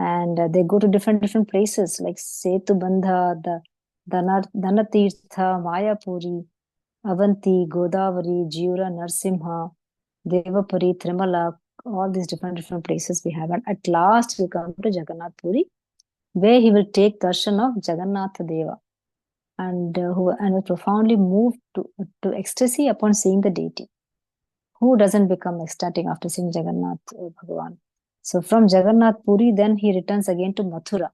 and they go to different places like Setu Bandha, the Dhanatirtha, Mayapuri, Avanti, Godavari, Jiyura, Narsimha, Devapuri, Trimala, all these different places we have. And at last we come to Jagannath Puri, where he will take darshan of Jagannatha Deva, and was profoundly moved to ecstasy upon seeing the deity. Who doesn't become ecstatic after seeing Jagannath Bhagavan? So from Jagannath Puri, then he returns again to Mathura.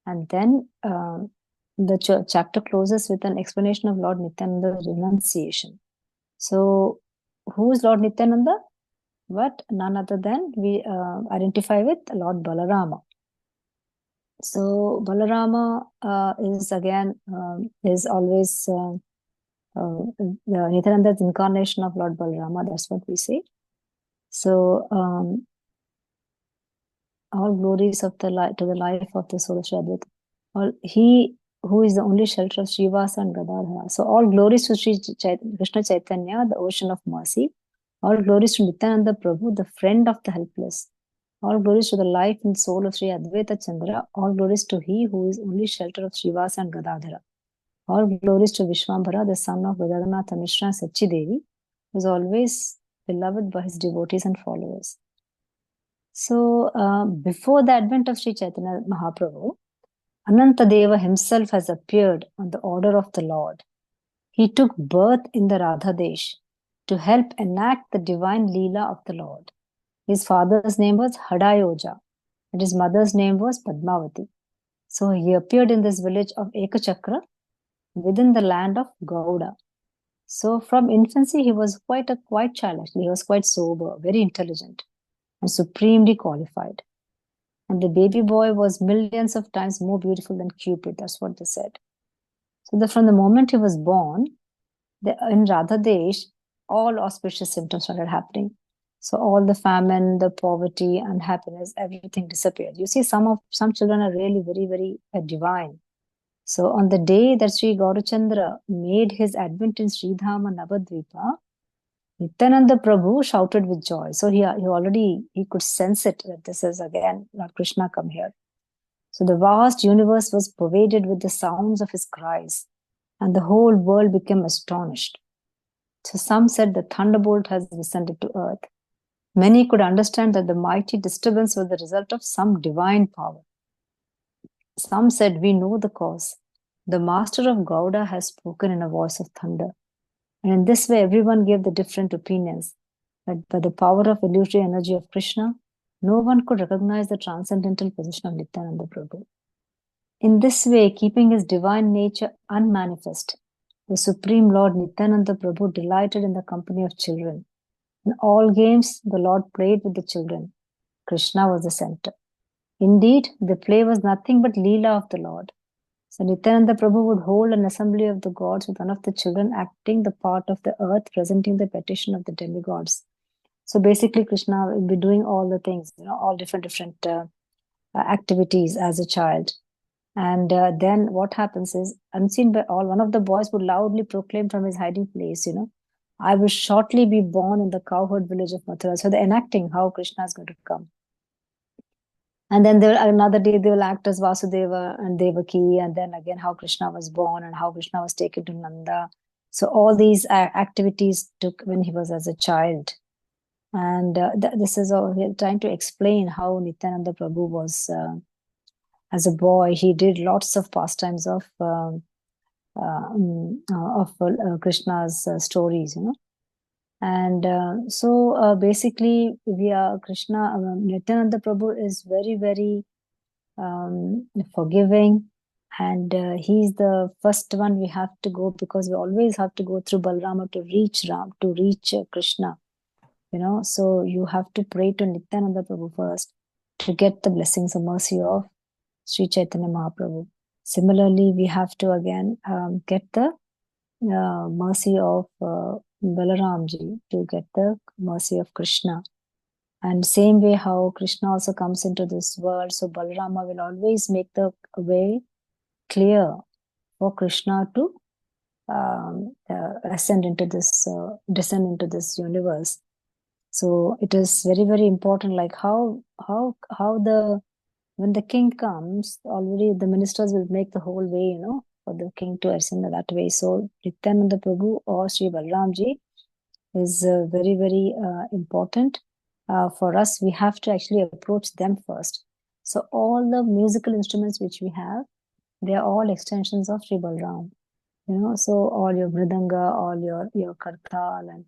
And then the chapter closes with an explanation of Lord Nityananda's renunciation. So who is Lord Nityananda? But none other than we identify with Lord Balarama. So Balarama is again, is always Nityananda's incarnation of Lord Balarama. That's what we say. So all glories of to the life of the soul of Shri Advaita. He who is the only shelter of Srivasa and Gadadhara. So all glories to Sri Krishna Chaitanya, the ocean of mercy. All glories to Nityananda Prabhu, the friend of the helpless. All glories to the life and soul of Sri Advaita Chandra. All glories to he who is only shelter of Srivasa and Gadadhara. All glories to Vishwambhara, the son of Vedanath Mishra and Sachi Devi, who is always beloved by his devotees and followers. So before the advent of Sri Chaitanya Mahaprabhu, Anantadeva himself has appeared on the order of the Lord. He took birth in the Radhadesh to help enact the divine Leela of the Lord. His father's name was Hadayoja and his mother's name was Padmavati. So he appeared in this village of Ekachakra within the land of Gauda. So from infancy, he was quite a quiet child actually. He was quite sober, very intelligent and supremely qualified. And the baby boy was millions of times more beautiful than Cupid. That's what they said. So from the moment he was born, in Radhadesh, all auspicious symptoms started happening. So all the famine, the poverty, unhappiness, everything disappeared. You see, some children are really very, very divine. So on the day that Sri Gaurachandra made his advent in Sridhama Navadvipa, Nityananda Prabhu shouted with joy. So he could sense it, that this is again Lord Krishna come here. So the vast universe was pervaded with the sounds of his cries, and the whole world became astonished. So some said the thunderbolt has descended to earth. Many could understand that the mighty disturbance was the result of some divine power. Some said, we know the cause. The master of Gauda has spoken in a voice of thunder. And in this way, everyone gave the different opinions. But by the power of illusory energy of Krishna, no one could recognize the transcendental position of Nityananda Prabhu. In this way, keeping his divine nature unmanifest, the Supreme Lord Nityananda Prabhu delighted in the company of children. In all games, the Lord played with the children. Krishna was the center. Indeed, the play was nothing but Leela of the Lord. So Nityananda Prabhu would hold an assembly of the gods with one of the children acting the part of the earth, presenting the petition of the demigods. So basically, Krishna will be doing all the things, all different activities as a child. And then what happens is, unseen by all, one of the boys would loudly proclaim from his hiding place, I will shortly be born in the cowherd village of Mathura. So they're enacting how Krishna is going to come. And then another day they will act as Vasudeva and Devaki, and then again how Krishna was born and how Krishna was taken to Nanda. So all these activities took when he was as a child. And this is all trying to explain how Nityananda Prabhu was, as a boy, he did lots of pastimes of Krishna's stories, And so basically, Nityananda Prabhu is very, very forgiving, and he's the first one we have to go, because we always have to go through Balrama to reach Krishna. So you have to pray to Nityananda Prabhu first to get the blessings and mercy of Sri Chaitanya Mahaprabhu. Similarly, we have to again get the mercy of Balaramji to get the mercy of Krishna. And same way how Krishna also comes into this world, so Balarama will always make the way clear for Krishna to descend into this universe. So it is very, very important, like how when the king comes, already the ministers will make the whole way, for the king to ascend that way. So Nityananda Prabhu or Sri Balaramji is very, very important. For us, we have to actually approach them first. So all the musical instruments which we have, they are all extensions of Sri Balram. So all your mridanga, all your kartal, and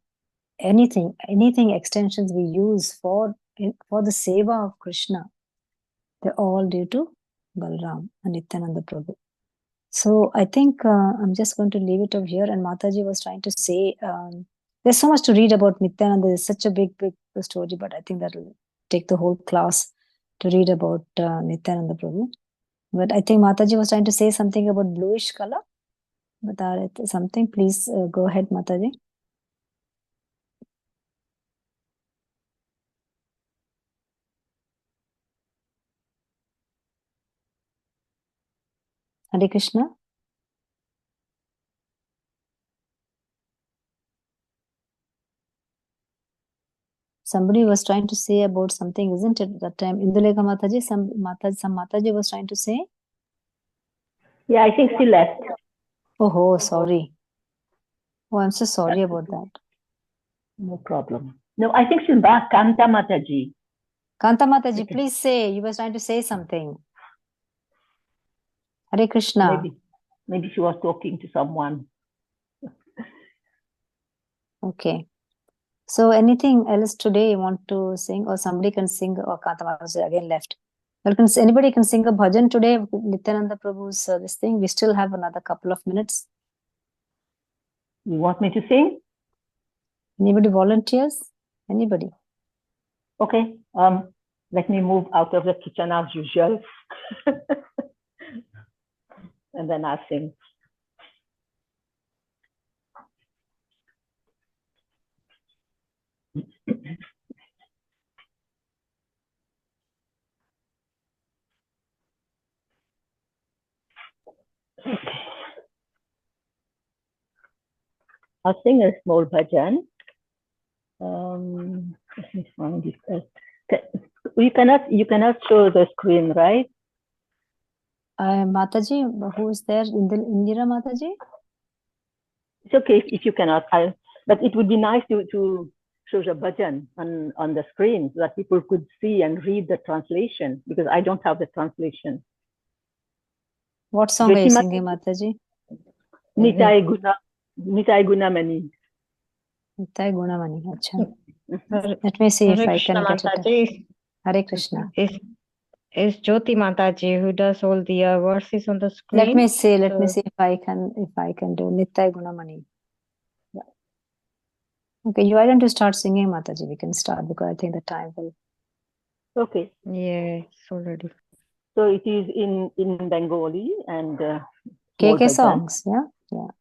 anything extensions we use for the seva of Krishna, they're all due to Balram and Nityananda Prabhu. So I think I'm just going to leave it over here. And Mataji was trying to say, there's so much to read about Nityananda. It's such a big story, but I think that will take the whole class to read about Nityananda Prabhu. But I think Mataji was trying to say something about bluish color. But something, please go ahead, Mataji. Hare Krishna. Somebody was trying to say about something, isn't it? That time, Induleka Mataji, some Mataji was trying to say. Yeah, I think she left. Oh, sorry. Oh, I'm so sorry about that. No problem. No, I think she's back. Kanta Mataji. Kanta Mataji, please say. You were trying to say something. Hare Krishna. Maybe she was talking to someone. Okay. So anything else today you want to sing, or somebody can sing, or Kanta Mataji again left. Well, anybody can sing a bhajan today, Nityananda Prabhu's this thing. We still have another couple of minutes. You want me to sing? Anybody volunteers? Anybody? Okay. Let me move out of the kitchen as usual. And then I'll sing. I'll sing a small bhajan. Let me find it first. You cannot show the screen, right? Mataji, who is there? Indira Mataji? It's okay if you cannot. But it would be nice to show the button on the screen so that people could see and read the translation, because I don't have the translation. What song are you singing, Mataji? Nitai Guna Mani. Nitai Gunamani. Acha. Let me see if I can get it. Hare Krishna. Is Jyoti Mataji who does all the verses on the screen. Let me see if I can do Nitai Gunamani. Yeah. Okay, why don't you start singing, Mataji? We can start because I think the time will. Okay. Yeah, it's already. So it is in Bengali and KK songs, yeah?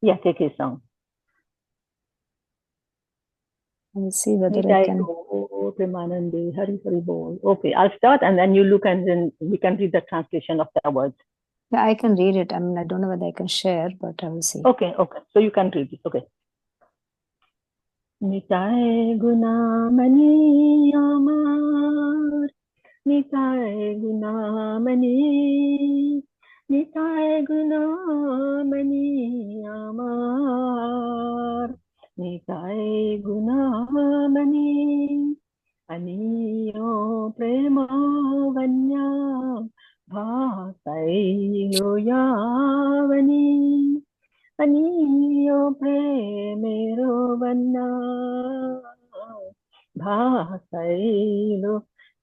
Yeah, KK song. Let's see whether I can. Hari Hari Bol. Okay, I'll start and then you look and then we can read the translation of the words. Yeah, I can read it. I mean, I don't know whether I can share, but I will see. Okay. So you can read it. Okay. Nitai Guna Mani Amar. Nitai Guna Mani. Nitai Guna Mani Amar. Nitai Guna Mani. Aniyo Prema Vanya. Bhasai Loyavani. Aniyo Premero Vanya. Bhasai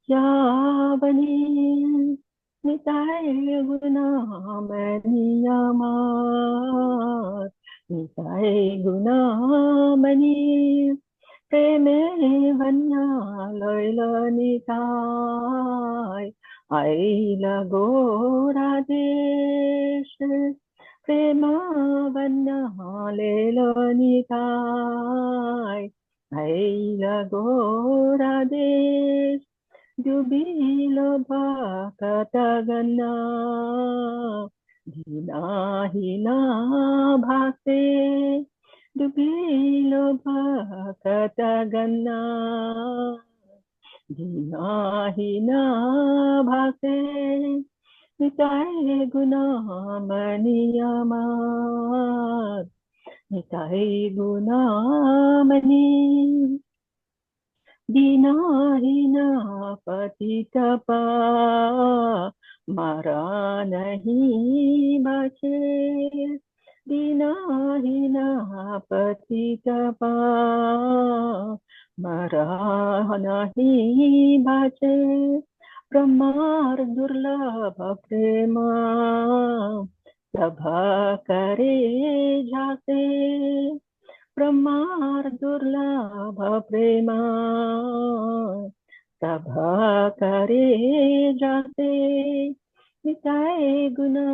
Loyavani. Nitai Guna Mani Amar. Nitai Guna Mani. Preme Vanya Loila Nitai. Aila Gora Desh. Prema Vanya Loila Nitai. Aila Gora Desh. Jubilo Bhakatagana. Dina Hina Bhase. Dubilo Bhakatagana. Dina Hina Bhase. Nitai Guna Mani Amar. Nitai Guna Mani. Dina Hina Patitapa. Mara Nahi Bache. Dina Hina Patitapa. Mara Nahi Bache. Pramar Durlabha Prema. Prabha Kare Jate. Pramar Durlabha Prema. Prabha Kare Jate. Nitai Guna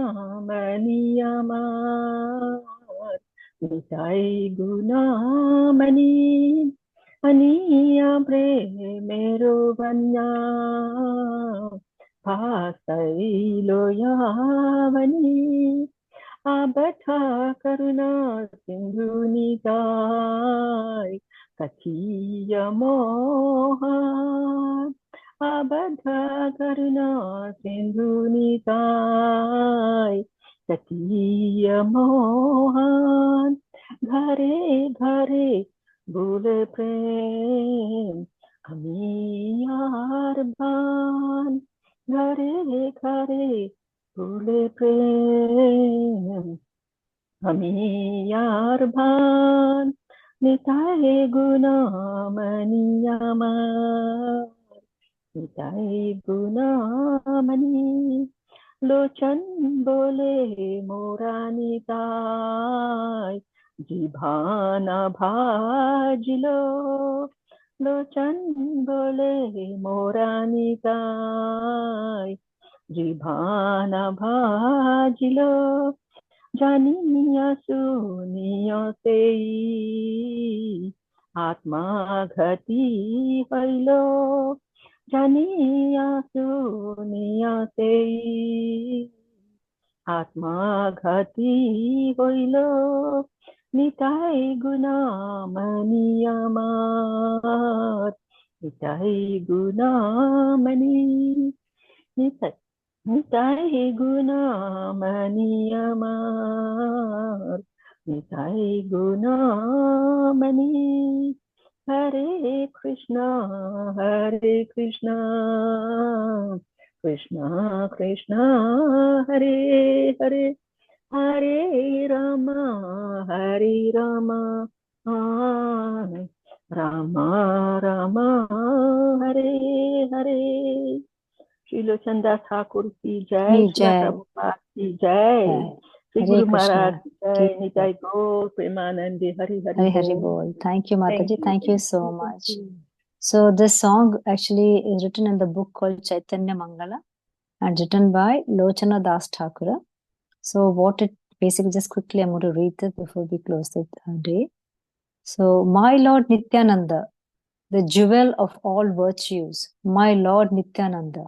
Mani Amar. Nitai Guna Mani. Aniya Premero Vanya. Bhasai Loyavani. Abhatha Karuna Sindhu Nitai. Katiya Moha. Abhatha Karuna Sindhu Nitai. Katiya Mohan. Ghare Ghare Bole Prem. Amiyar Bhan. Ghare Ghare Bole Prem. Amiyar Bhan. Nitai Guna Mani Amar. Nitai Guna Mani. Lochan Bole Moranitai. Jibhana Bhajilo. Lochan Bole Moranitai. Jibhana Bhajilo. Janiya Suniya Sei. Atma Ghati Hailo. Janiya Suniya Sei. Atma Ghati Hailo. Nitai গুণামণি আমার, নিতাই গুণামণি, নিতাই নিতাই গুণামণি আমার, নিতাই গুণামণি। হরে কৃষ্ণ কৃষ্ণ কৃষ্ণ হরে হরে, হরে রামা রামা রামা হরে হরে। श्रील चंदा ठाकुर की जय, की श्रीला जय। प्रभुपाद की जय, जय। श्री हरे गुरु कृष्णा। महाराज की जय, की निताई गौर प्रेमानंदे, हरि हरि Hare Hare बोल। Bol. Thank you, Mataji. Thank you so much. you. So this song actually is written in the book called Chaitanya Mangala and written by Lochana Das Thakura. So what it basically, just quickly I'm going to read this before we close the day. So, my Lord Nityananda, the jewel of all virtues, my Lord Nityananda,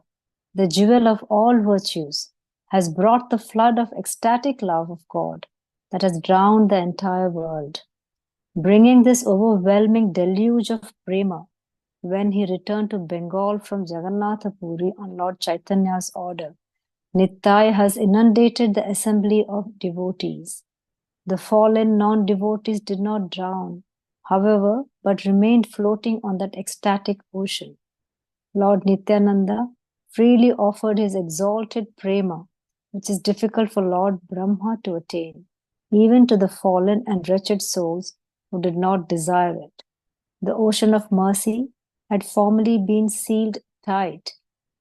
the jewel of all virtues, has brought the flood of ecstatic love of God that has drowned the entire world, bringing this overwhelming deluge of prema when he returned to Bengal from Jagannath Puri on Lord Chaitanya's order. Nittai has inundated the assembly of devotees. The fallen non-devotees did not drown, however, but remained floating on that ecstatic ocean. Lord Nityananda freely offered his exalted prema, which is difficult for Lord Brahma to attain, even to the fallen and wretched souls who did not desire it. The ocean of mercy had formerly been sealed tight,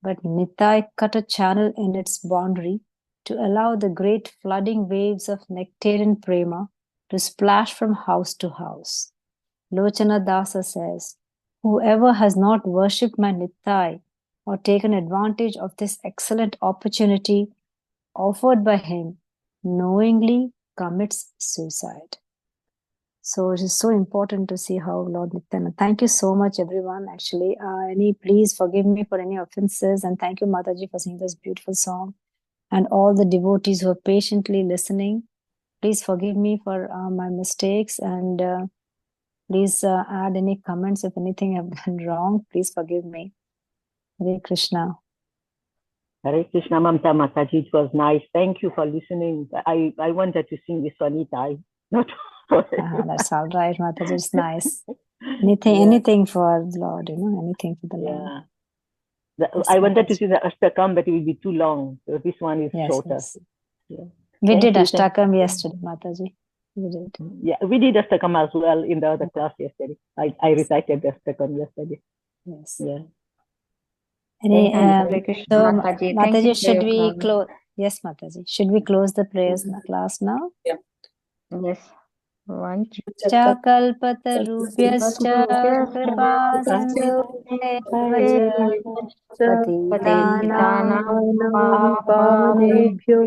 but Nittai cut a channel in its boundary to allow the great flooding waves of nectarian prema to splash from house to house. Lochana Dasa says, whoever has not worshipped my Nittai or taken advantage of this excellent opportunity offered by him knowingly commits suicide. So it is so important to see how Lord Nityananda. Thank you so much, everyone. Actually, please forgive me for any offenses, and thank you, Mataji, for singing this beautiful song, and all the devotees who are patiently listening. Please forgive me for my mistakes, and please add any comments if anything I've done wrong. Please forgive me. Hare Krishna. Hare Krishna, Mamta Mataji, it was nice. Thank you for listening. I wanted to sing this for Nitai, not for That's all right, Mataji. It's nice. Yeah. Anything for the Lord, anything for the Lord. Yeah. Yes, I wanted to Mataji. see the Ashtakam, but it will be too long. So this one is Yes, shorter. yes. Yeah. We Thank did you, Ashtakam yesterday, Mataji. We did. Yeah, we did Ashtakam as well in the other class yesterday. I recited the Ashtakam yesterday. Yes. Yeah. Any, Hare Krishna, so Mataji. Thank Mataji, you for should your we comment. close? Yes, Mataji. Should we close the prayers in the class now? Yes. One, Chakalpatarubhyascha kripa patitanam पावनेभ्यो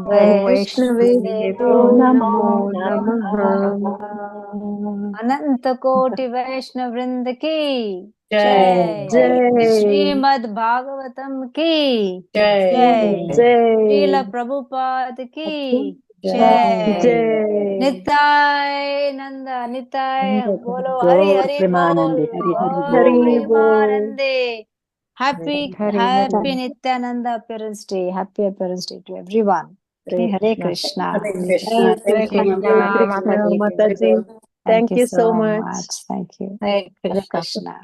वैष्णवेभ्यो नमो नमो नमः। अनंत कोटि वैष्णव वृंद की जय। जय। श्रीमद् भागवतम की जय। श्रील प्रभुपाद की जय। निताय नंदा निताय बोलो हरि हरि प्रेमानंदे, हरि हरि बोल। प्रेमानंदे। Happy Hare Hare. Nityananda Appearance Day. Happy Appearance Day to everyone. Okay, Hare Krishna. Hare Krishna. Hare Thank you, Krishna, Mataji. Mataji. Thank you so much. Thank you. Hare Hare Krishna. Krishna.